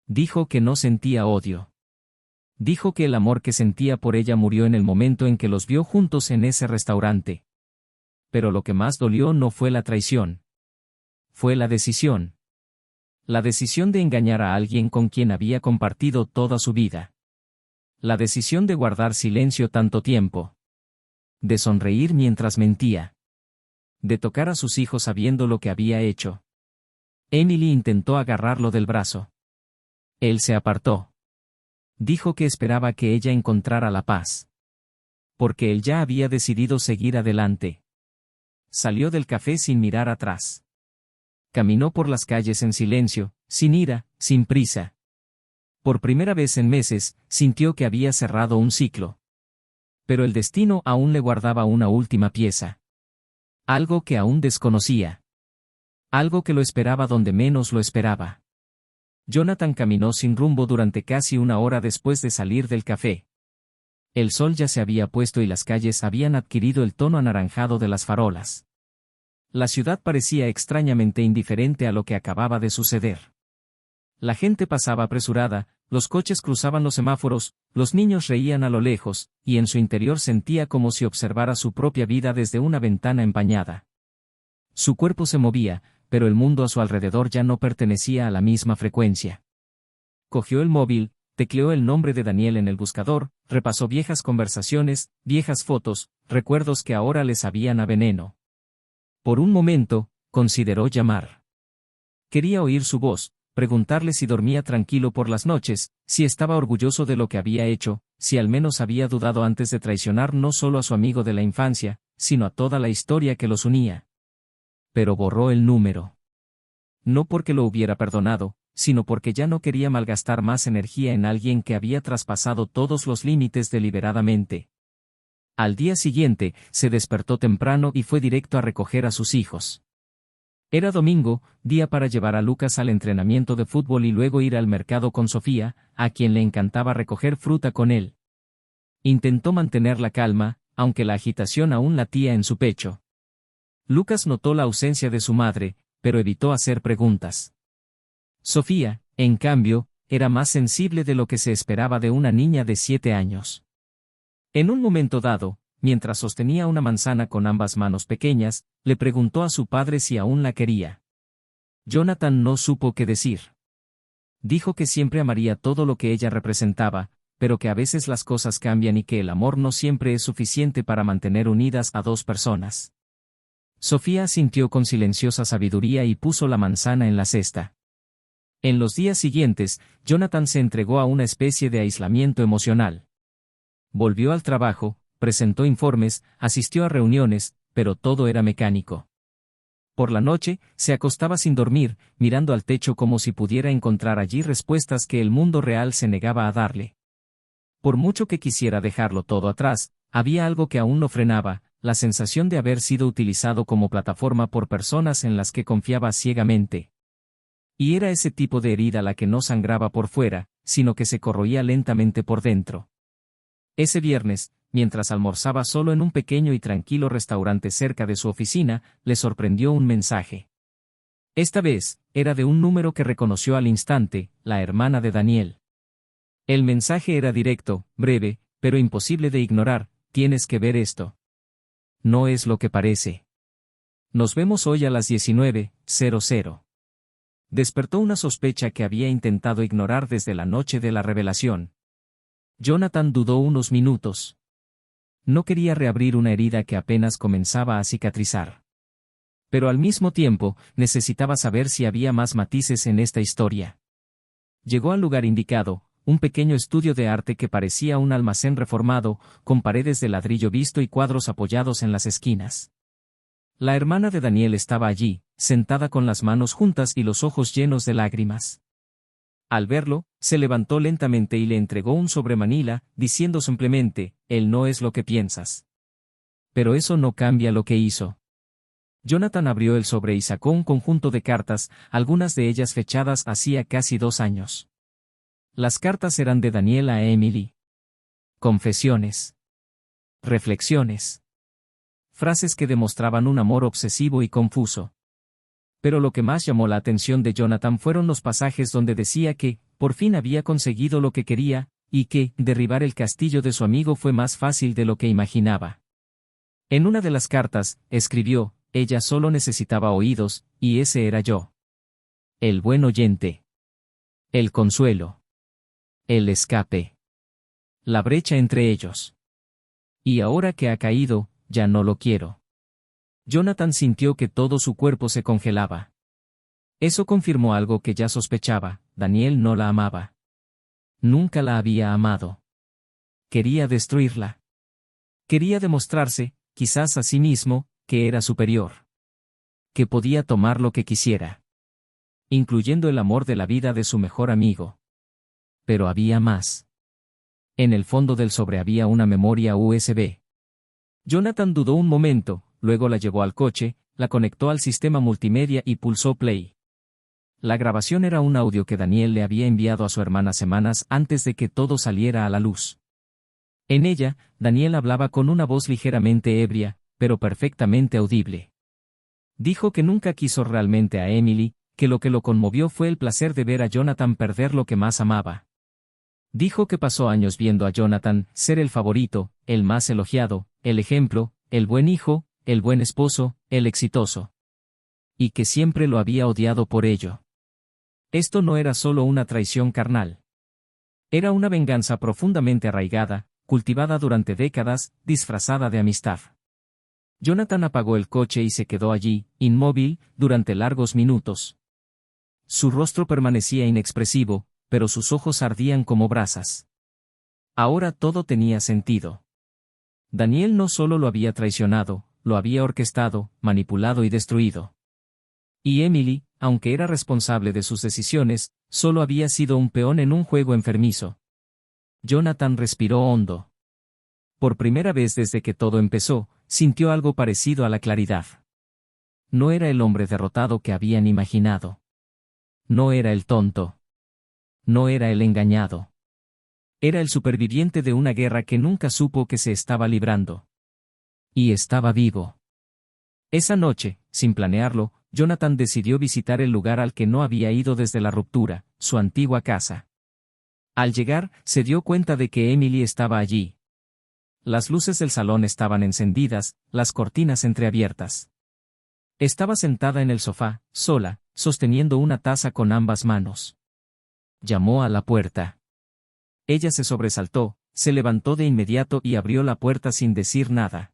Dijo que no sentía odio. Dijo que el amor que sentía por ella murió en el momento en que los vio juntos en ese restaurante. Pero lo que más dolió no fue la traición. Fue la decisión. La decisión de engañar a alguien con quien había compartido toda su vida. La decisión de guardar silencio tanto tiempo. De sonreír mientras mentía. De tocar a sus hijos sabiendo lo que había hecho. Emily intentó agarrarlo del brazo. Él se apartó. Dijo que esperaba que ella encontrara la paz. Porque él ya había decidido seguir adelante. Salió del café sin mirar atrás. Caminó por las calles en silencio, sin ira, sin prisa. Por primera vez en meses, sintió que había cerrado un ciclo. Pero el destino aún le guardaba una última pieza. Algo que aún desconocía. Algo que lo esperaba donde menos lo esperaba. Jonathan caminó sin rumbo durante casi una hora después de salir del café. El sol ya se había puesto y las calles habían adquirido el tono anaranjado de las farolas. La ciudad parecía extrañamente indiferente a lo que acababa de suceder. La gente pasaba apresurada, los coches cruzaban los semáforos, los niños reían a lo lejos, y en su interior sentía como si observara su propia vida desde una ventana empañada. Su cuerpo se movía, pero el mundo a su alrededor ya no pertenecía a la misma frecuencia. Cogió el móvil, tecleó el nombre de Daniel en el buscador, repasó viejas conversaciones, viejas fotos, recuerdos que ahora le sabían a veneno. Por un momento, consideró llamar. Quería oír su voz, preguntarle si dormía tranquilo por las noches, si estaba orgulloso de lo que había hecho, si al menos había dudado antes de traicionar no solo a su amigo de la infancia, sino a toda la historia que los unía. Pero borró el número. No porque lo hubiera perdonado, sino porque ya no quería malgastar más energía en alguien que había traspasado todos los límites deliberadamente. Al día siguiente, se despertó temprano y fue directo a recoger a sus hijos. Era domingo, día para llevar a Lucas al entrenamiento de fútbol y luego ir al mercado con Sofía, a quien le encantaba recoger fruta con él. Intentó mantener la calma, aunque la agitación aún latía en su pecho. Lucas notó la ausencia de su madre, pero evitó hacer preguntas. Sofía, en cambio, era más sensible de lo que se esperaba de una niña de 7 años. En un momento dado, mientras sostenía una manzana con ambas manos pequeñas, le preguntó a su padre si aún la quería. Jonathan no supo qué decir. Dijo que siempre amaría todo lo que ella representaba, pero que a veces las cosas cambian y que el amor no siempre es suficiente para mantener unidas a dos personas. Sofía asintió con silenciosa sabiduría y puso la manzana en la cesta. En los días siguientes, Jonathan se entregó a una especie de aislamiento emocional. Volvió al trabajo, presentó informes, asistió a reuniones, pero todo era mecánico. Por la noche, se acostaba sin dormir, mirando al techo como si pudiera encontrar allí respuestas que el mundo real se negaba a darle. Por mucho que quisiera dejarlo todo atrás, había algo que aún no frenaba, la sensación de haber sido utilizado como plataforma por personas en las que confiaba ciegamente. Y era ese tipo de herida la que no sangraba por fuera, sino que se corroía lentamente por dentro. Ese viernes, mientras almorzaba solo en un pequeño y tranquilo restaurante cerca de su oficina, le sorprendió un mensaje. Esta vez, era de un número que reconoció al instante, la hermana de Daniel. El mensaje era directo, breve, pero imposible de ignorar: tienes que ver esto. No es lo que parece. Nos vemos hoy a las 19:00. Despertó una sospecha que había intentado ignorar desde la noche de la revelación. Jonathan dudó unos minutos. No quería reabrir una herida que apenas comenzaba a cicatrizar. Pero al mismo tiempo, necesitaba saber si había más matices en esta historia. Llegó al lugar indicado, un pequeño estudio de arte que parecía un almacén reformado, con paredes de ladrillo visto y cuadros apoyados en las esquinas. La hermana de Daniel estaba allí, sentada con las manos juntas y los ojos llenos de lágrimas. Al verlo, se levantó lentamente y le entregó un sobremanila, diciendo simplemente: él no es lo que piensas. Pero eso no cambia lo que hizo. Jonathan abrió el sobre y sacó un conjunto de cartas, algunas de ellas fechadas hacía casi 2 años. Las cartas eran de Daniel a Emily. Confesiones. Reflexiones. Frases que demostraban un amor obsesivo y confuso. Pero lo que más llamó la atención de Jonathan fueron los pasajes donde decía que, por fin había conseguido lo que quería, y que, derribar el castillo de su amigo fue más fácil de lo que imaginaba. En una de las cartas, escribió: ella solo necesitaba oídos, y ese era yo. El buen oyente. El consuelo. El escape. La brecha entre ellos. Y ahora que ha caído, ya no lo quiero. Jonathan sintió que todo su cuerpo se congelaba. Eso confirmó algo que ya sospechaba: Daniel no la amaba. Nunca la había amado. Quería destruirla. Quería demostrarse, quizás a sí mismo, que era superior. Que podía tomar lo que quisiera. Incluyendo el amor de la vida de su mejor amigo. Pero había más. En el fondo del sobre había una memoria USB. Jonathan dudó un momento, luego la llevó al coche, la conectó al sistema multimedia y pulsó play. La grabación era un audio que Daniel le había enviado a su hermana semanas antes de que todo saliera a la luz. En ella, Daniel hablaba con una voz ligeramente ebria, pero perfectamente audible. Dijo que nunca quiso realmente a Emily, que lo conmovió fue el placer de ver a Jonathan perder lo que más amaba. Dijo que pasó años viendo a Jonathan ser el favorito, el más elogiado, el ejemplo, el buen hijo, el buen esposo, el exitoso. Y que siempre lo había odiado por ello. Esto no era solo una traición carnal. Era una venganza profundamente arraigada, cultivada durante décadas, disfrazada de amistad. Jonathan apagó el coche y se quedó allí, inmóvil, durante largos minutos. Su rostro permanecía inexpresivo, pero sus ojos ardían como brasas. Ahora todo tenía sentido. Daniel no solo lo había traicionado, lo había orquestado, manipulado y destruido. Y Emily, aunque era responsable de sus decisiones, solo había sido un peón en un juego enfermizo. Jonathan respiró hondo. Por primera vez desde que todo empezó, sintió algo parecido a la claridad. No era el hombre derrotado que habían imaginado. No era el tonto. No era el engañado. Era el superviviente de una guerra que nunca supo que se estaba librando. Y estaba vivo. Esa noche, sin planearlo, Jonathan decidió visitar el lugar al que no había ido desde la ruptura, su antigua casa. Al llegar, se dio cuenta de que Emily estaba allí. Las luces del salón estaban encendidas, las cortinas entreabiertas. Estaba sentada en el sofá, sola, sosteniendo una taza con ambas manos. Llamó a la puerta. Ella se sobresaltó, se levantó de inmediato y abrió la puerta sin decir nada.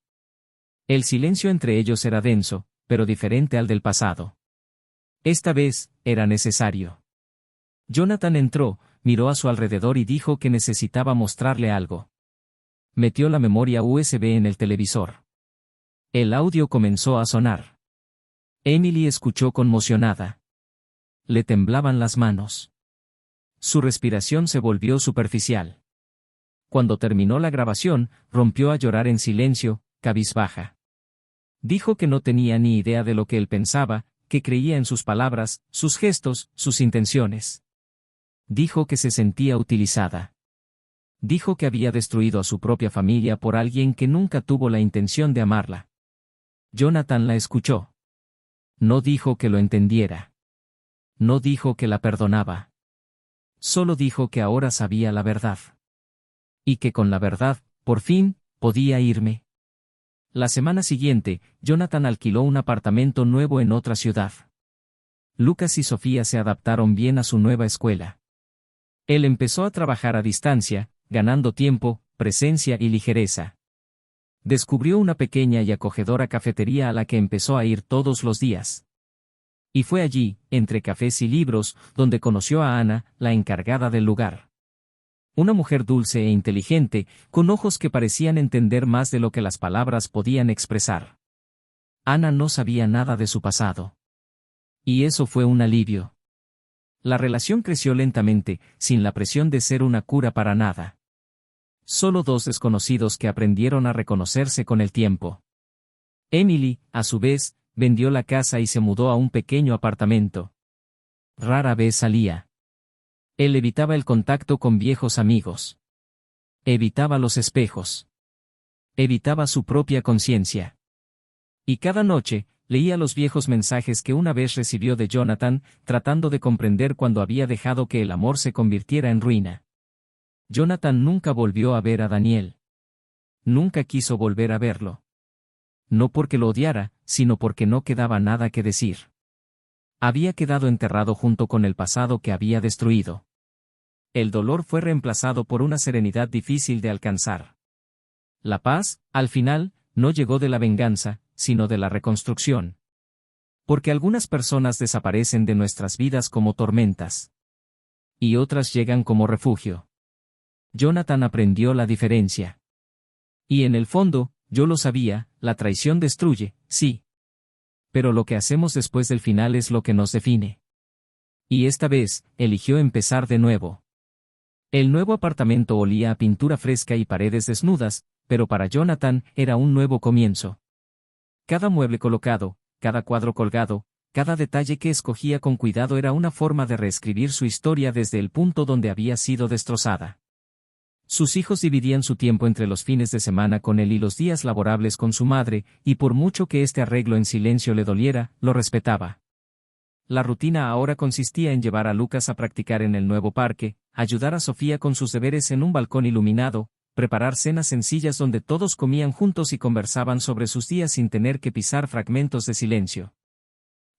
El silencio entre ellos era denso, pero diferente al del pasado. Esta vez, era necesario. Jonathan entró, miró a su alrededor y dijo que necesitaba mostrarle algo. Metió la memoria USB en el televisor. El audio comenzó a sonar. Emily escuchó conmocionada. Le temblaban las manos. Su respiración se volvió superficial. Cuando terminó la grabación, rompió a llorar en silencio, cabizbaja. Dijo que no tenía ni idea de lo que él pensaba, que creía en sus palabras, sus gestos, sus intenciones. Dijo que se sentía utilizada. Dijo que había destruido a su propia familia por alguien que nunca tuvo la intención de amarla. Jonathan la escuchó. No dijo que lo entendiera. No dijo que la perdonaba. Solo dijo que ahora sabía la verdad. Y que con la verdad, por fin, podía irme. La semana siguiente, Jonathan alquiló un apartamento nuevo en otra ciudad. Lucas y Sofía se adaptaron bien a su nueva escuela. Él empezó a trabajar a distancia, ganando tiempo, presencia y ligereza. Descubrió una pequeña y acogedora cafetería a la que empezó a ir todos los días. Y fue allí, entre cafés y libros, donde conoció a Ana, la encargada del lugar. Una mujer dulce e inteligente, con ojos que parecían entender más de lo que las palabras podían expresar. Ana no sabía nada de su pasado. Y eso fue un alivio. La relación creció lentamente, sin la presión de ser una cura para nada. Solo dos desconocidos que aprendieron a reconocerse con el tiempo. Emily, a su vez, vendió la casa y se mudó a un pequeño apartamento. Rara vez salía. Él evitaba el contacto con viejos amigos. Evitaba los espejos. Evitaba su propia conciencia. Y cada noche, leía los viejos mensajes que una vez recibió de Jonathan, tratando de comprender cuándo había dejado que el amor se convirtiera en ruina. Jonathan nunca volvió a ver a Daniel. Nunca quiso volver a verlo. No porque lo odiara, sino porque no quedaba nada que decir. Había quedado enterrado junto con el pasado que había destruido. El dolor fue reemplazado por una serenidad difícil de alcanzar. La paz, al final, no llegó de la venganza, sino de la reconstrucción. Porque algunas personas desaparecen de nuestras vidas como tormentas. Y otras llegan como refugio. Jonathan aprendió la diferencia. Y en el fondo, yo lo sabía, la traición destruye, sí. Pero lo que hacemos después del final es lo que nos define. Y esta vez, eligió empezar de nuevo. El nuevo apartamento olía a pintura fresca y paredes desnudas, pero para Jonathan era un nuevo comienzo. Cada mueble colocado, cada cuadro colgado, cada detalle que escogía con cuidado era una forma de reescribir su historia desde el punto donde había sido destrozada. Sus hijos dividían su tiempo entre los fines de semana con él y los días laborables con su madre, y por mucho que este arreglo en silencio le doliera, lo respetaba. La rutina ahora consistía en llevar a Lucas a practicar en el nuevo parque, ayudar a Sofía con sus deberes en un balcón iluminado, preparar cenas sencillas donde todos comían juntos y conversaban sobre sus días sin tener que pisar fragmentos de silencio.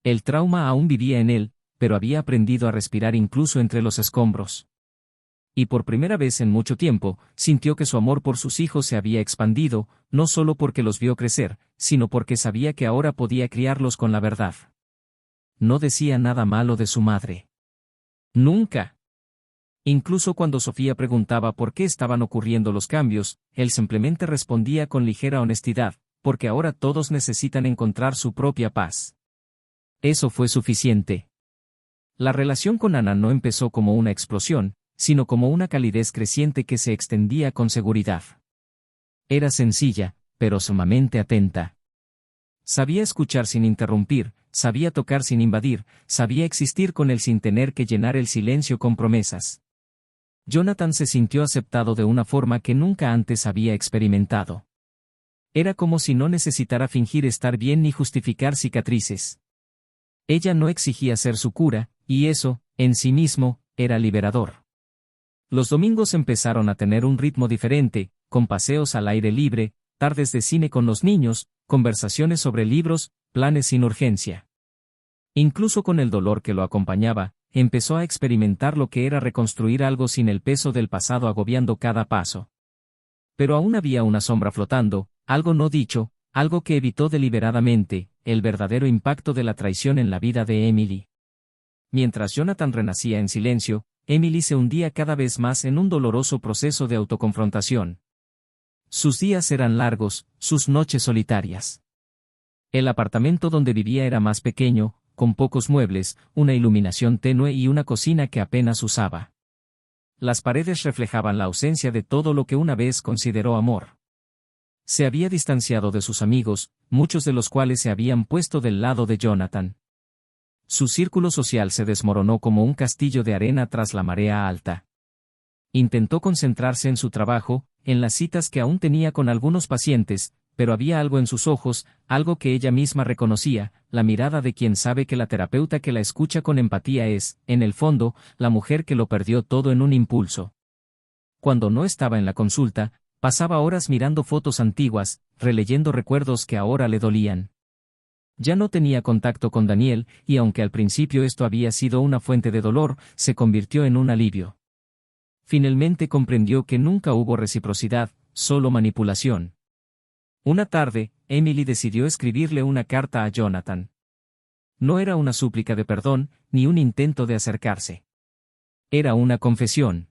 El trauma aún vivía en él, pero había aprendido a respirar incluso entre los escombros. Y por primera vez en mucho tiempo, sintió que su amor por sus hijos se había expandido, no solo porque los vio crecer, sino porque sabía que ahora podía criarlos con la verdad. No decía nada malo de su madre. Nunca. Incluso cuando Sofía preguntaba por qué estaban ocurriendo los cambios, él simplemente respondía con ligera honestidad, porque ahora todos necesitan encontrar su propia paz. Eso fue suficiente. La relación con Ana no empezó como una explosión, sino como una calidez creciente que se extendía con seguridad. Era sencilla, pero sumamente atenta. Sabía escuchar sin interrumpir, sabía tocar sin invadir, sabía existir con él sin tener que llenar el silencio con promesas. Jonathan se sintió aceptado de una forma que nunca antes había experimentado. Era como si no necesitara fingir estar bien ni justificar cicatrices. Ella no exigía ser su cura, y eso, en sí mismo, era liberador. Los domingos empezaron a tener un ritmo diferente, con paseos al aire libre, tardes de cine con los niños, conversaciones sobre libros, planes sin urgencia. Incluso con el dolor que lo acompañaba, empezó a experimentar lo que era reconstruir algo sin el peso del pasado agobiando cada paso. Pero aún había una sombra flotando, algo no dicho, algo que evitó deliberadamente, el verdadero impacto de la traición en la vida de Emily. Mientras Jonathan renacía en silencio, Emily se hundía cada vez más en un doloroso proceso de autoconfrontación. Sus días eran largos, sus noches solitarias. El apartamento donde vivía era más pequeño, con pocos muebles, una iluminación tenue y una cocina que apenas usaba. Las paredes reflejaban la ausencia de todo lo que una vez consideró amor. Se había distanciado de sus amigos, muchos de los cuales se habían puesto del lado de Jonathan. Su círculo social se desmoronó como un castillo de arena tras la marea alta. Intentó concentrarse en su trabajo, en las citas que aún tenía con algunos pacientes, pero había algo en sus ojos, algo que ella misma reconocía, la mirada de quien sabe que la terapeuta que la escucha con empatía es, en el fondo, la mujer que lo perdió todo en un impulso. Cuando no estaba en la consulta, pasaba horas mirando fotos antiguas, releyendo recuerdos que ahora le dolían. Ya no tenía contacto con Daniel, y aunque al principio esto había sido una fuente de dolor, se convirtió en un alivio. Finalmente comprendió que nunca hubo reciprocidad, solo manipulación. Una tarde, Emily decidió escribirle una carta a Jonathan. No era una súplica de perdón, ni un intento de acercarse. Era una confesión.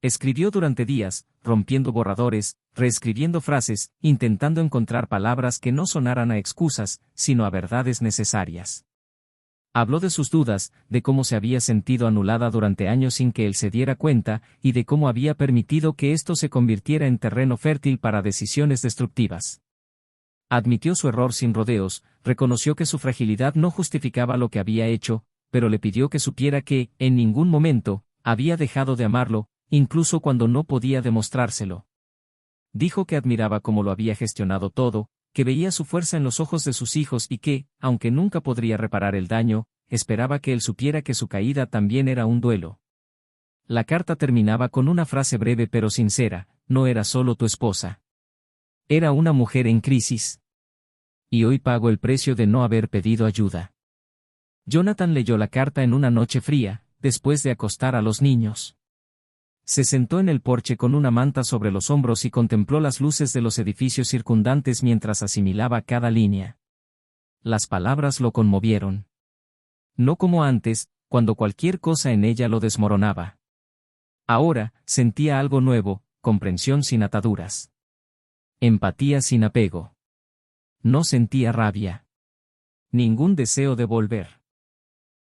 Escribió durante días, rompiendo borradores, reescribiendo frases, intentando encontrar palabras que no sonaran a excusas, sino a verdades necesarias. Habló de sus dudas, de cómo se había sentido anulada durante años sin que él se diera cuenta, y de cómo había permitido que esto se convirtiera en terreno fértil para decisiones destructivas. Admitió su error sin rodeos, reconoció que su fragilidad no justificaba lo que había hecho, pero le pidió que supiera que, en ningún momento, había dejado de amarlo, incluso cuando no podía demostrárselo. Dijo que admiraba cómo lo había gestionado todo, que veía su fuerza en los ojos de sus hijos y que, aunque nunca podría reparar el daño, esperaba que él supiera que su caída también era un duelo. La carta terminaba con una frase breve pero sincera: no era solo tu esposa. Era una mujer en crisis. Y hoy pago el precio de no haber pedido ayuda. Jonathan leyó la carta en una noche fría, después de acostar a los niños. Se sentó en el porche con una manta sobre los hombros y contempló las luces de los edificios circundantes mientras asimilaba cada línea. Las palabras lo conmovieron. No como antes, cuando cualquier cosa en ella lo desmoronaba. Ahora, sentía algo nuevo, comprensión sin ataduras. Empatía sin apego. No sentía rabia. Ningún deseo de volver.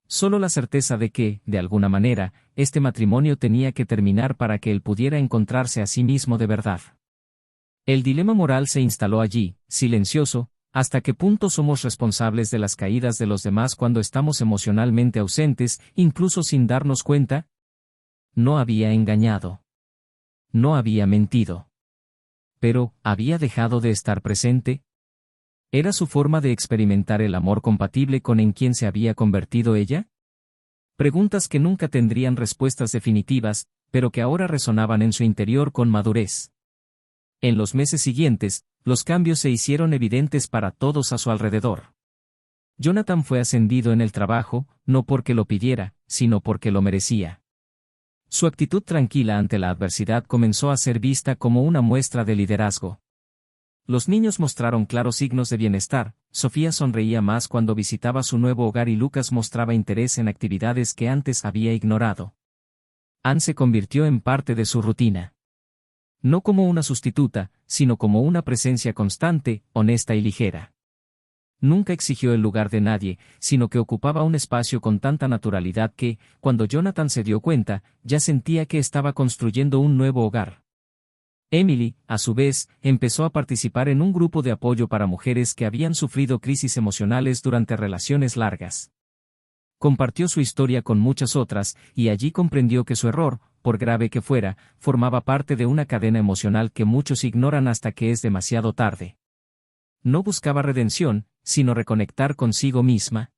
Solo la certeza de que, de alguna manera, este matrimonio tenía que terminar para que él pudiera encontrarse a sí mismo de verdad. El dilema moral se instaló allí, silencioso: ¿hasta qué punto somos responsables de las caídas de los demás cuando estamos emocionalmente ausentes, incluso sin darnos cuenta? No había engañado. No había mentido. Pero, ¿había dejado de estar presente? ¿Era su forma de experimentar el amor compatible con en quien se había convertido ella? Preguntas que nunca tendrían respuestas definitivas, pero que ahora resonaban en su interior con madurez. En los meses siguientes, los cambios se hicieron evidentes para todos a su alrededor. Jonathan fue ascendido en el trabajo, no porque lo pidiera, sino porque lo merecía. Su actitud tranquila ante la adversidad comenzó a ser vista como una muestra de liderazgo. Los niños mostraron claros signos de bienestar: Sofía sonreía más cuando visitaba su nuevo hogar y Lucas mostraba interés en actividades que antes había ignorado. Anne se convirtió en parte de su rutina. No como una sustituta, sino como una presencia constante, honesta y ligera. Nunca exigió el lugar de nadie, sino que ocupaba un espacio con tanta naturalidad que, cuando Jonathan se dio cuenta, ya sentía que estaba construyendo un nuevo hogar. Emily, a su vez, empezó a participar en un grupo de apoyo para mujeres que habían sufrido crisis emocionales durante relaciones largas. Compartió su historia con muchas otras, y allí comprendió que su error, por grave que fuera, formaba parte de una cadena emocional que muchos ignoran hasta que es demasiado tarde. No buscaba redención, sino reconectar consigo misma.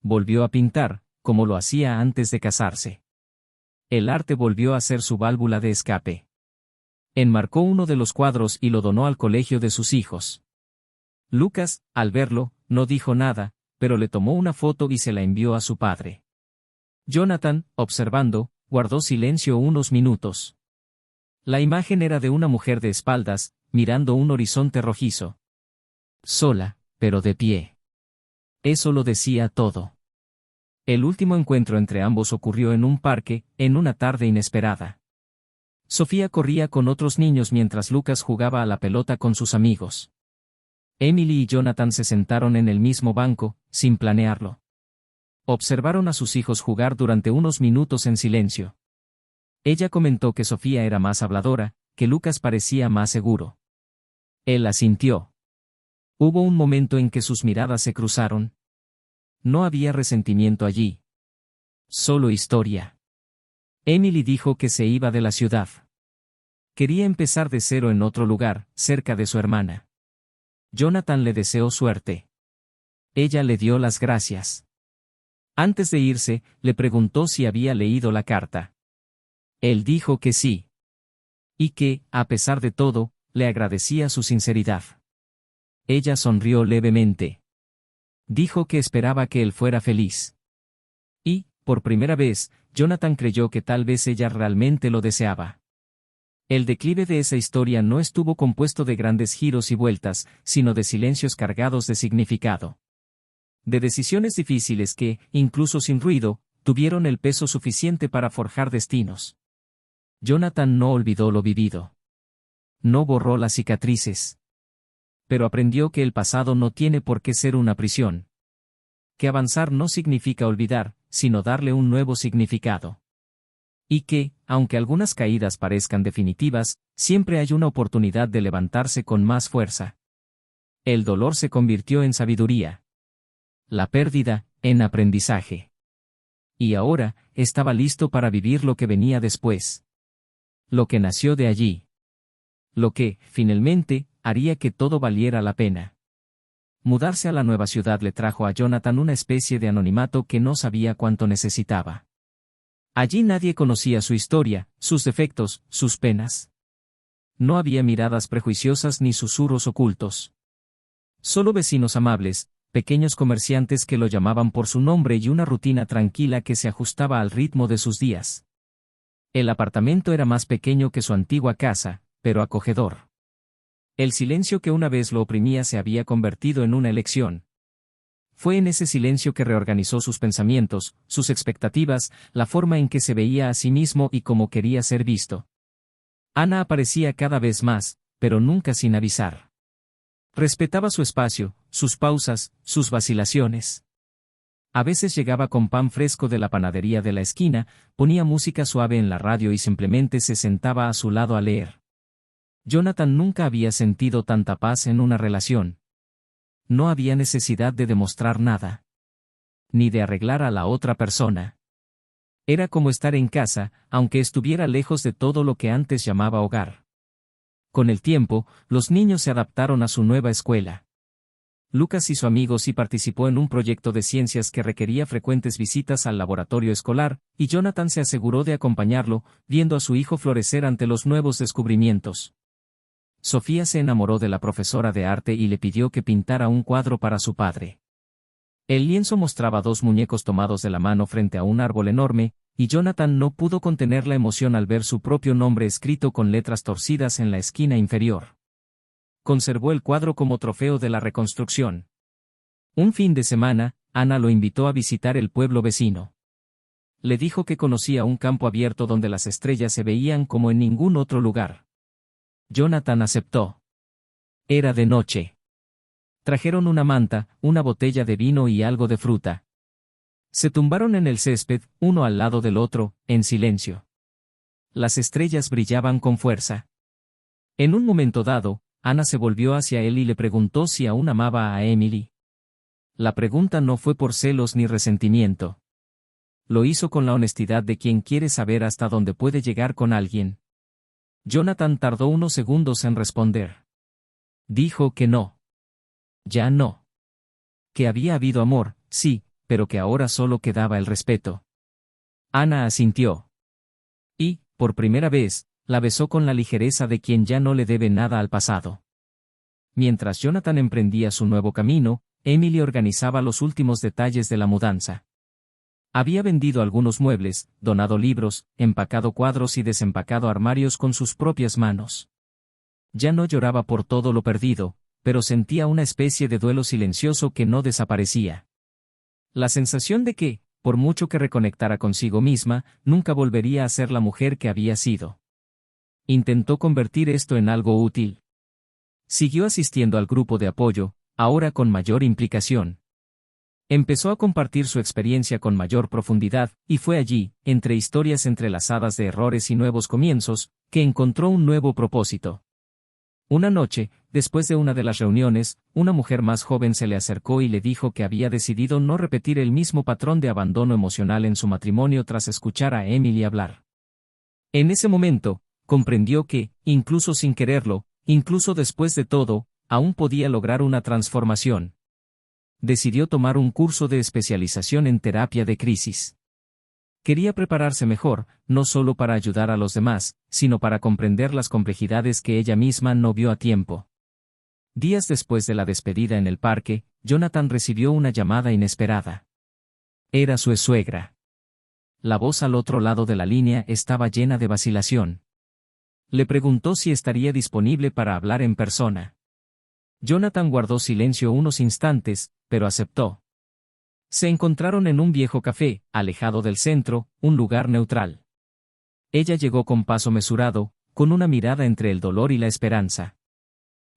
Volvió a pintar, como lo hacía antes de casarse. El arte volvió a ser su válvula de escape. Enmarcó uno de los cuadros y lo donó al colegio de sus hijos. Lucas, al verlo, no dijo nada, pero le tomó una foto y se la envió a su padre. Jonathan, observando, guardó silencio unos minutos. La imagen era de una mujer de espaldas, mirando un horizonte rojizo. Sola, pero de pie. Eso lo decía todo. El último encuentro entre ambos ocurrió en un parque, en una tarde inesperada. Sofía corría con otros niños mientras Lucas jugaba a la pelota con sus amigos. Emily y Jonathan se sentaron en el mismo banco, sin planearlo. Observaron a sus hijos jugar durante unos minutos en silencio. Ella comentó que Sofía era más habladora, que Lucas parecía más seguro. Él asintió. Hubo un momento en que sus miradas se cruzaron. No había resentimiento allí. Solo historia. Emily dijo que se iba de la ciudad. Quería empezar de cero en otro lugar, cerca de su hermana. Jonathan le deseó suerte. Ella le dio las gracias. Antes de irse, le preguntó si había leído la carta. Él dijo que sí. Y que, a pesar de todo, le agradecía su sinceridad. Ella sonrió levemente. Dijo que esperaba que él fuera feliz. Y, por primera vez, Jonathan creyó que tal vez ella realmente lo deseaba. El declive de esa historia no estuvo compuesto de grandes giros y vueltas, sino de silencios cargados de significado. De decisiones difíciles que, incluso sin ruido, tuvieron el peso suficiente para forjar destinos. Jonathan no olvidó lo vivido. No borró las cicatrices. Pero aprendió que el pasado no tiene por qué ser una prisión. Que avanzar no significa olvidar, sino darle un nuevo significado. Y que, aunque algunas caídas parezcan definitivas, siempre hay una oportunidad de levantarse con más fuerza. El dolor se convirtió en sabiduría. La pérdida, en aprendizaje. Y ahora, estaba listo para vivir lo que venía después. Lo que nació de allí. Lo que, finalmente, haría que todo valiera la pena. Mudarse a la nueva ciudad le trajo a Jonathan una especie de anonimato que no sabía cuánto necesitaba. Allí nadie conocía su historia, sus defectos, sus penas. No había miradas prejuiciosas ni susurros ocultos. Solo vecinos amables, pequeños comerciantes que lo llamaban por su nombre y una rutina tranquila que se ajustaba al ritmo de sus días. El apartamento era más pequeño que su antigua casa, pero acogedor. El silencio que una vez lo oprimía se había convertido en una elección. Fue en ese silencio que reorganizó sus pensamientos, sus expectativas, la forma en que se veía a sí mismo y cómo quería ser visto. Ana aparecía cada vez más, pero nunca sin avisar. Respetaba su espacio, sus pausas, sus vacilaciones. A veces llegaba con pan fresco de la panadería de la esquina, ponía música suave en la radio y simplemente se sentaba a su lado a leer. Jonathan nunca había sentido tanta paz en una relación. No había necesidad de demostrar nada. Ni de arreglar a la otra persona. Era como estar en casa, aunque estuviera lejos de todo lo que antes llamaba hogar. Con el tiempo, los niños se adaptaron a su nueva escuela. Lucas hizo amigos y participó en un proyecto de ciencias que requería frecuentes visitas al laboratorio escolar, y Jonathan se aseguró de acompañarlo, viendo a su hijo florecer ante los nuevos descubrimientos. Sofía se enamoró de la profesora de arte y le pidió que pintara un cuadro para su padre. El lienzo mostraba dos muñecos tomados de la mano frente a un árbol enorme, y Jonathan no pudo contener la emoción al ver su propio nombre escrito con letras torcidas en la esquina inferior. Conservó el cuadro como trofeo de la reconstrucción. Un fin de semana, Ana lo invitó a visitar el pueblo vecino. Le dijo que conocía un campo abierto donde las estrellas se veían como en ningún otro lugar. Jonathan aceptó. Era de noche. Trajeron una manta, una botella de vino y algo de fruta. Se tumbaron en el césped, uno al lado del otro, en silencio. Las estrellas brillaban con fuerza. En un momento dado, Ana se volvió hacia él y le preguntó si aún amaba a Emily. La pregunta no fue por celos ni resentimiento. Lo hizo con la honestidad de quien quiere saber hasta dónde puede llegar con alguien. Jonathan tardó unos segundos en responder. Dijo que no. Ya no. Que había habido amor, sí, pero que ahora solo quedaba el respeto. Ana asintió. Y, por primera vez, la besó con la ligereza de quien ya no le debe nada al pasado. Mientras Jonathan emprendía su nuevo camino, Emily organizaba los últimos detalles de la mudanza. Había vendido algunos muebles, donado libros, empacado cuadros y desempacado armarios con sus propias manos. Ya no lloraba por todo lo perdido, pero sentía una especie de duelo silencioso que no desaparecía. La sensación de que, por mucho que reconectara consigo misma, nunca volvería a ser la mujer que había sido. Intentó convertir esto en algo útil. Siguió asistiendo al grupo de apoyo, ahora con mayor implicación. Empezó a compartir su experiencia con mayor profundidad, y fue allí, entre historias entrelazadas de errores y nuevos comienzos, que encontró un nuevo propósito. Una noche, después de una de las reuniones, una mujer más joven se le acercó y le dijo que había decidido no repetir el mismo patrón de abandono emocional en su matrimonio tras escuchar a Emily hablar. En ese momento, comprendió que, incluso sin quererlo, incluso después de todo, aún podía lograr una transformación. Decidió tomar un curso de especialización en terapia de crisis. Quería prepararse mejor, no solo para ayudar a los demás, sino para comprender las complejidades que ella misma no vio a tiempo. Días después de la despedida en el parque, Jonathan recibió una llamada inesperada. Era su suegra. La voz al otro lado de la línea estaba llena de vacilación. Le preguntó si estaría disponible para hablar en persona. Jonathan guardó silencio unos instantes, pero aceptó. Se encontraron en un viejo café, alejado del centro, un lugar neutral. Ella llegó con paso mesurado, con una mirada entre el dolor y la esperanza.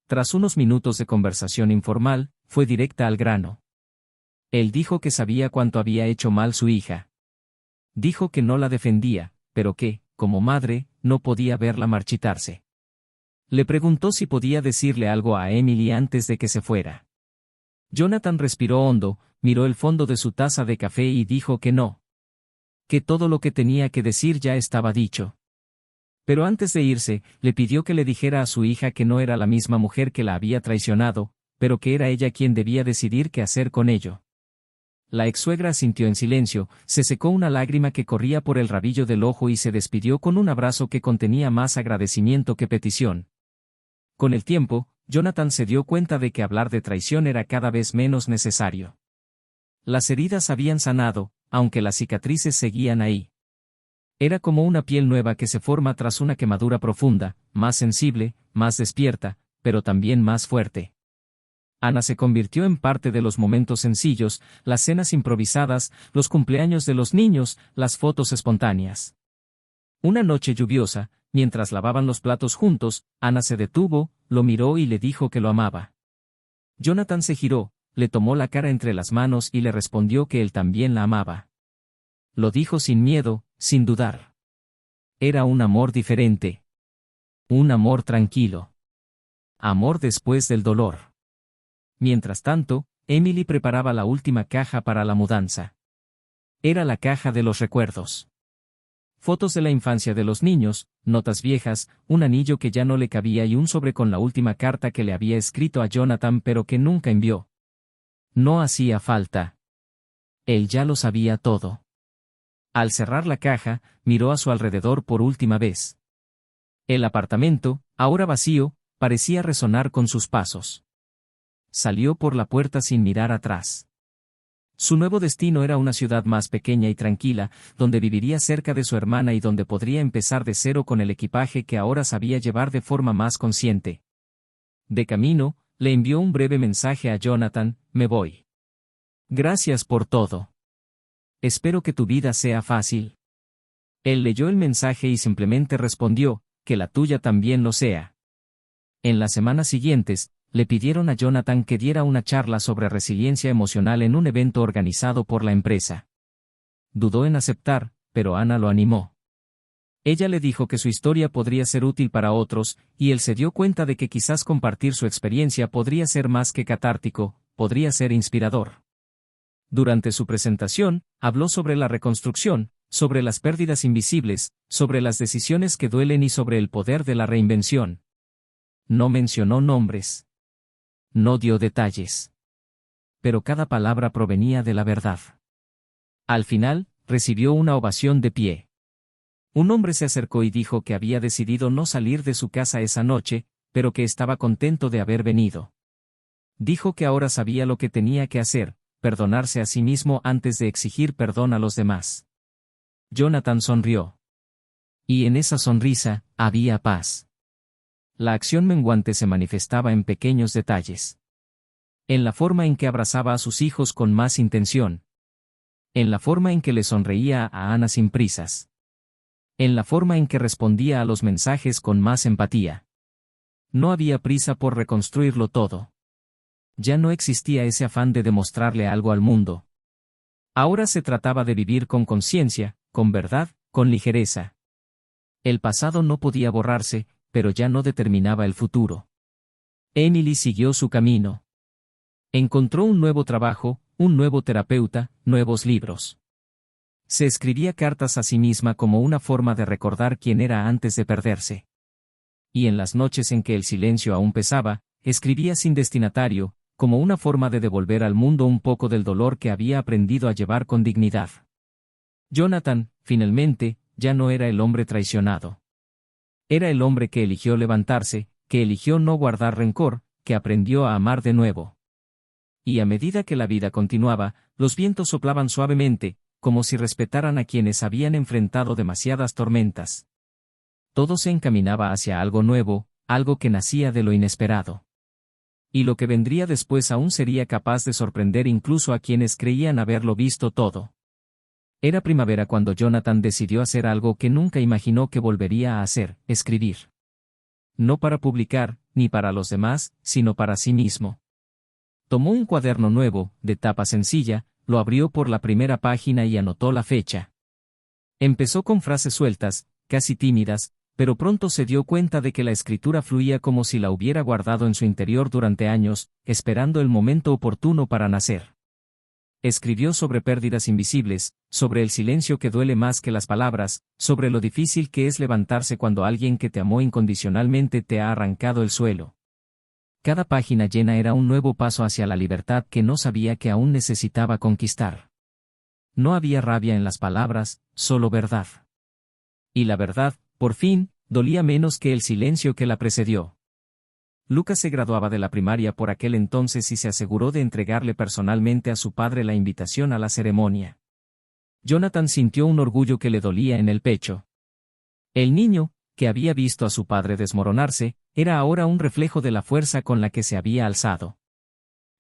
Tras unos minutos de conversación informal, fue directa al grano. Él dijo que sabía cuánto había hecho mal su hija. Dijo que no la defendía, pero que, como madre, no podía verla marchitarse. Le preguntó si podía decirle algo a Emily antes de que se fuera. Jonathan respiró hondo, miró el fondo de su taza de café y dijo que no. Que todo lo que tenía que decir ya estaba dicho. Pero antes de irse, le pidió que le dijera a su hija que no era la misma mujer que la había traicionado, pero que era ella quien debía decidir qué hacer con ello. La ex-suegra asintió en silencio, se secó una lágrima que corría por el rabillo del ojo y se despidió con un abrazo que contenía más agradecimiento que petición. Con el tiempo, Jonathan se dio cuenta de que hablar de traición era cada vez menos necesario. Las heridas habían sanado, aunque las cicatrices seguían ahí. Era como una piel nueva que se forma tras una quemadura profunda, más sensible, más despierta, pero también más fuerte. Ana se convirtió en parte de los momentos sencillos, las cenas improvisadas, los cumpleaños de los niños, las fotos espontáneas. Una noche lluviosa, mientras lavaban los platos juntos, Ana se detuvo, lo miró y le dijo que lo amaba. Jonathan se giró, le tomó la cara entre las manos y le respondió que él también la amaba. Lo dijo sin miedo, sin dudar. Era un amor diferente. Un amor tranquilo. Amor después del dolor. Mientras tanto, Emily preparaba la última caja para la mudanza. Era la caja de los recuerdos. Fotos de la infancia de los niños, notas viejas, un anillo que ya no le cabía y un sobre con la última carta que le había escrito a Jonathan pero que nunca envió. No hacía falta. Él ya lo sabía todo. Al cerrar la caja, miró a su alrededor por última vez. El apartamento, ahora vacío, parecía resonar con sus pasos. Salió por la puerta sin mirar atrás. Su nuevo destino era una ciudad más pequeña y tranquila, donde viviría cerca de su hermana y donde podría empezar de cero con el equipaje que ahora sabía llevar de forma más consciente. De camino, le envió un breve mensaje a Jonathan: me voy. Gracias por todo. Espero que tu vida sea fácil. Él leyó el mensaje y simplemente respondió: que la tuya también lo sea. En las semanas siguientes, le pidieron a Jonathan que diera una charla sobre resiliencia emocional en un evento organizado por la empresa. Dudó en aceptar, pero Ana lo animó. Ella le dijo que su historia podría ser útil para otros, y él se dio cuenta de que quizás compartir su experiencia podría ser más que catártico, podría ser inspirador. Durante su presentación, habló sobre la reconstrucción, sobre las pérdidas invisibles, sobre las decisiones que duelen y sobre el poder de la reinvención. No mencionó nombres. No dio detalles. Pero cada palabra provenía de la verdad. Al final, recibió una ovación de pie. Un hombre se acercó y dijo que había decidido no salir de su casa esa noche, pero que estaba contento de haber venido. Dijo que ahora sabía lo que tenía que hacer, perdonarse a sí mismo antes de exigir perdón a los demás. Jonathan sonrió. Y en esa sonrisa, había paz. La acción menguante se manifestaba en pequeños detalles. En la forma en que abrazaba a sus hijos con más intención. En la forma en que le sonreía a Ana sin prisas. En la forma en que respondía a los mensajes con más empatía. No había prisa por reconstruirlo todo. Ya no existía ese afán de demostrarle algo al mundo. Ahora se trataba de vivir con conciencia, con verdad, con ligereza. El pasado no podía borrarse, pero ya no determinaba el futuro. Emily siguió su camino. Encontró un nuevo trabajo, un nuevo terapeuta, nuevos libros. Se escribía cartas a sí misma como una forma de recordar quién era antes de perderse. Y en las noches en que el silencio aún pesaba, escribía sin destinatario, como una forma de devolver al mundo un poco del dolor que había aprendido a llevar con dignidad. Jonathan, finalmente, ya no era el hombre traicionado. Era el hombre que eligió levantarse, que eligió no guardar rencor, que aprendió a amar de nuevo. Y a medida que la vida continuaba, los vientos soplaban suavemente, como si respetaran a quienes habían enfrentado demasiadas tormentas. Todo se encaminaba hacia algo nuevo, algo que nacía de lo inesperado. Y lo que vendría después aún sería capaz de sorprender incluso a quienes creían haberlo visto todo. Era primavera cuando Jonathan decidió hacer algo que nunca imaginó que volvería a hacer, escribir. No para publicar, ni para los demás, sino para sí mismo. Tomó un cuaderno nuevo, de tapa sencilla, lo abrió por la primera página y anotó la fecha. Empezó con frases sueltas, casi tímidas, pero pronto se dio cuenta de que la escritura fluía como si la hubiera guardado en su interior durante años, esperando el momento oportuno para nacer. Escribió sobre pérdidas invisibles, sobre el silencio que duele más que las palabras, sobre lo difícil que es levantarse cuando alguien que te amó incondicionalmente te ha arrancado el suelo. Cada página llena era un nuevo paso hacia la libertad que no sabía que aún necesitaba conquistar. No había rabia en las palabras, solo verdad. Y la verdad, por fin, dolía menos que el silencio que la precedió. Lucas se graduaba de la primaria por aquel entonces y se aseguró de entregarle personalmente a su padre la invitación a la ceremonia. Jonathan sintió un orgullo que le dolía en el pecho. El niño, que había visto a su padre desmoronarse, era ahora un reflejo de la fuerza con la que se había alzado.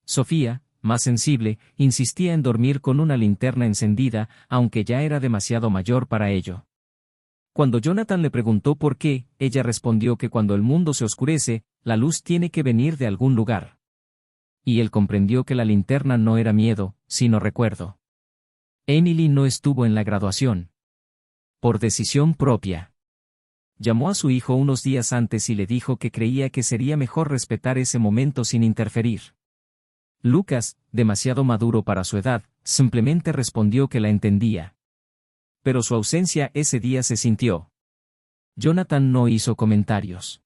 Sofía, más sensible, insistía en dormir con una linterna encendida, aunque ya era demasiado mayor para ello. Cuando Jonathan le preguntó por qué, ella respondió que cuando el mundo se oscurece, la luz tiene que venir de algún lugar. Y él comprendió que la linterna no era miedo, sino recuerdo. Emily no estuvo en la graduación. Por decisión propia. Llamó a su hijo unos días antes y le dijo que creía que sería mejor respetar ese momento sin interferir. Lucas, demasiado maduro para su edad, simplemente respondió que la entendía. Pero su ausencia ese día se sintió. Jonathan no hizo comentarios.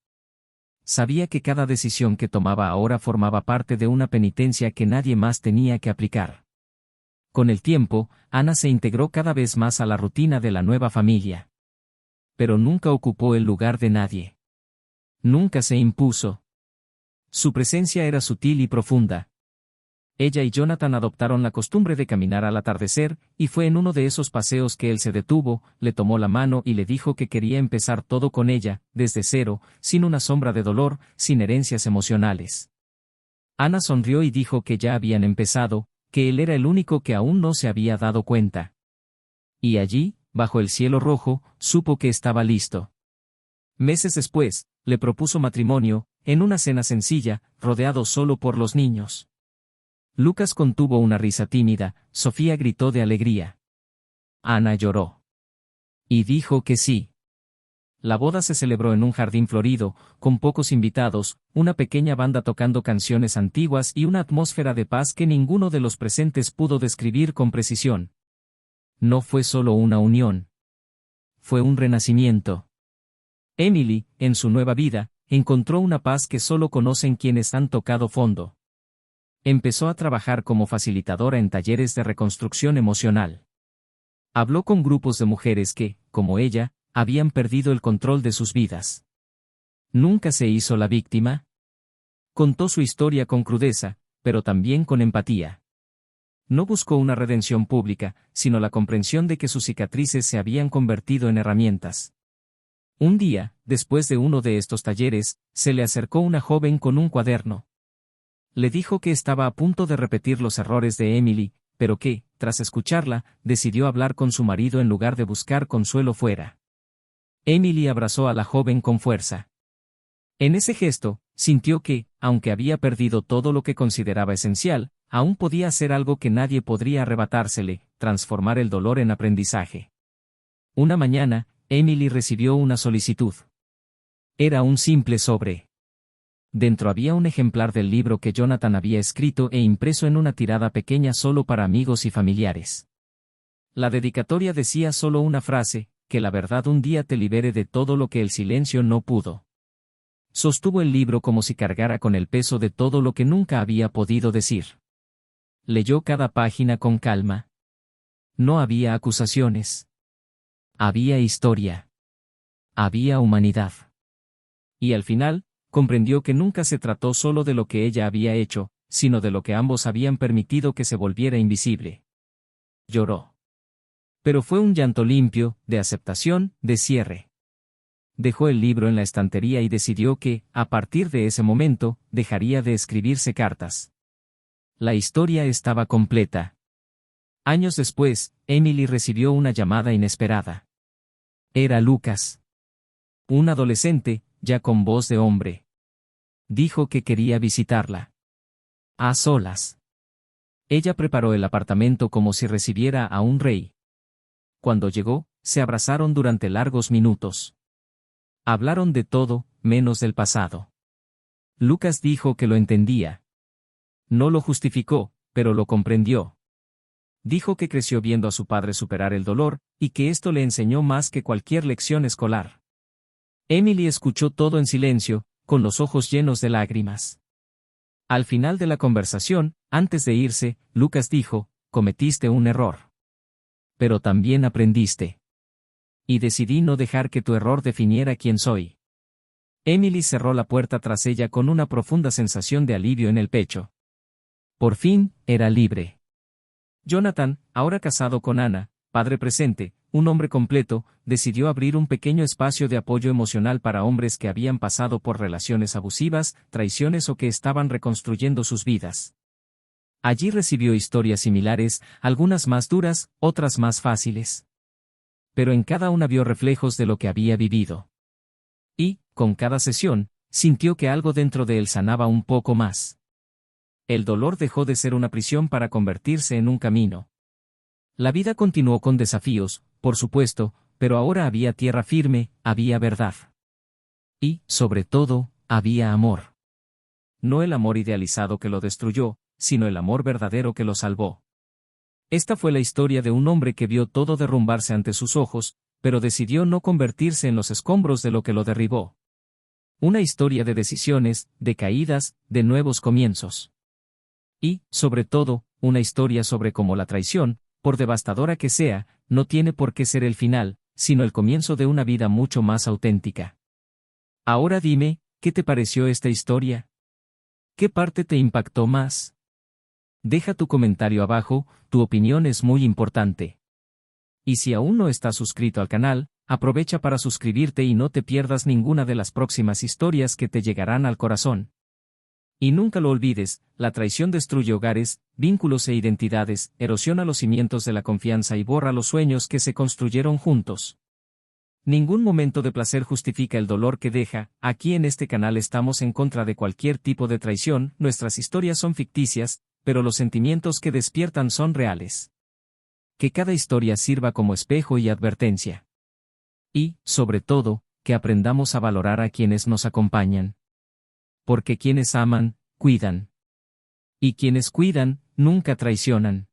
Sabía que cada decisión que tomaba ahora formaba parte de una penitencia que nadie más tenía que aplicar. Con el tiempo, Ana se integró cada vez más a la rutina de la nueva familia. Pero nunca ocupó el lugar de nadie. Nunca se impuso. Su presencia era sutil y profunda. Ella y Jonathan adoptaron la costumbre de caminar al atardecer, y fue en uno de esos paseos que él se detuvo, le tomó la mano y le dijo que quería empezar todo con ella, desde cero, sin una sombra de dolor, sin herencias emocionales. Ana sonrió y dijo que ya habían empezado, que él era el único que aún no se había dado cuenta. Y allí, bajo el cielo rojo, supo que estaba listo. Meses después, le propuso matrimonio, en una cena sencilla, rodeado solo por los niños. Lucas contuvo una risa tímida, Sofía gritó de alegría. Ana lloró. Y dijo que sí. La boda se celebró en un jardín florido, con pocos invitados, una pequeña banda tocando canciones antiguas y una atmósfera de paz que ninguno de los presentes pudo describir con precisión. No fue solo una unión. Fue un renacimiento. Emily, en su nueva vida, encontró una paz que solo conocen quienes han tocado fondo. Empezó a trabajar como facilitadora en talleres de reconstrucción emocional. Habló con grupos de mujeres que, como ella, habían perdido el control de sus vidas. Nunca se hizo la víctima. Contó su historia con crudeza, pero también con empatía. No buscó una redención pública, sino la comprensión de que sus cicatrices se habían convertido en herramientas. Un día, después de uno de estos talleres, se le acercó una joven con un cuaderno. Le dijo que estaba a punto de repetir los errores de Emily, pero que, tras escucharla, decidió hablar con su marido en lugar de buscar consuelo fuera. Emily abrazó a la joven con fuerza. En ese gesto, sintió que, aunque había perdido todo lo que consideraba esencial, aún podía hacer algo que nadie podría arrebatársele: transformar el dolor en aprendizaje. Una mañana, Emily recibió una solicitud. Era un simple sobre. Dentro había un ejemplar del libro que Jonathan había escrito e impreso en una tirada pequeña solo para amigos y familiares. La dedicatoria decía solo una frase: que la verdad un día te libere de todo lo que el silencio no pudo. Sostuvo el libro como si cargara con el peso de todo lo que nunca había podido decir. Leyó cada página con calma. No había acusaciones. Había historia. Había humanidad. Y al final, comprendió que nunca se trató solo de lo que ella había hecho, sino de lo que ambos habían permitido que se volviera invisible. Lloró. Pero fue un llanto limpio, de aceptación, de cierre. Dejó el libro en la estantería y decidió que, a partir de ese momento, dejaría de escribirse cartas. La historia estaba completa. Años después, Emily recibió una llamada inesperada. Era Lucas. Un adolescente, ya con voz de hombre. Dijo que quería visitarla. A solas. Ella preparó el apartamento como si recibiera a un rey. Cuando llegó, se abrazaron durante largos minutos. Hablaron de todo, menos del pasado. Lucas dijo que lo entendía. No lo justificó, pero lo comprendió. Dijo que creció viendo a su padre superar el dolor, y que esto le enseñó más que cualquier lección escolar. Emily escuchó todo en silencio, con los ojos llenos de lágrimas. Al final de la conversación, antes de irse, Lucas dijo: cometiste un error. Pero también aprendiste. Y decidí no dejar que tu error definiera quién soy. Emily cerró la puerta tras ella con una profunda sensación de alivio en el pecho. Por fin, era libre. Jonathan, ahora casado con Anna, padre presente, un hombre completo, decidió abrir un pequeño espacio de apoyo emocional para hombres que habían pasado por relaciones abusivas, traiciones o que estaban reconstruyendo sus vidas. Allí recibió historias similares, algunas más duras, otras más fáciles. Pero en cada una vio reflejos de lo que había vivido. Y, con cada sesión, sintió que algo dentro de él sanaba un poco más. El dolor dejó de ser una prisión para convertirse en un camino. La vida continuó con desafíos, por supuesto, pero ahora había tierra firme, había verdad. Y, sobre todo, había amor. No el amor idealizado que lo destruyó, sino el amor verdadero que lo salvó. Esta fue la historia de un hombre que vio todo derrumbarse ante sus ojos, pero decidió no convertirse en los escombros de lo que lo derribó. Una historia de decisiones, de caídas, de nuevos comienzos. Y, sobre todo, una historia sobre cómo la traición, por devastadora que sea, no tiene por qué ser el final, sino el comienzo de una vida mucho más auténtica. Ahora dime, ¿qué te pareció esta historia? ¿Qué parte te impactó más? Deja tu comentario abajo, tu opinión es muy importante. Y si aún no estás suscrito al canal, aprovecha para suscribirte y no te pierdas ninguna de las próximas historias que te llegarán al corazón. Y nunca lo olvides, la traición destruye hogares, vínculos e identidades, erosiona los cimientos de la confianza y borra los sueños que se construyeron juntos. Ningún momento de placer justifica el dolor que deja. Aquí en este canal estamos en contra de cualquier tipo de traición, nuestras historias son ficticias, pero los sentimientos que despiertan son reales. Que cada historia sirva como espejo y advertencia. Y, sobre todo, que aprendamos a valorar a quienes nos acompañan. Porque quienes aman, cuidan. Y quienes cuidan, nunca traicionan.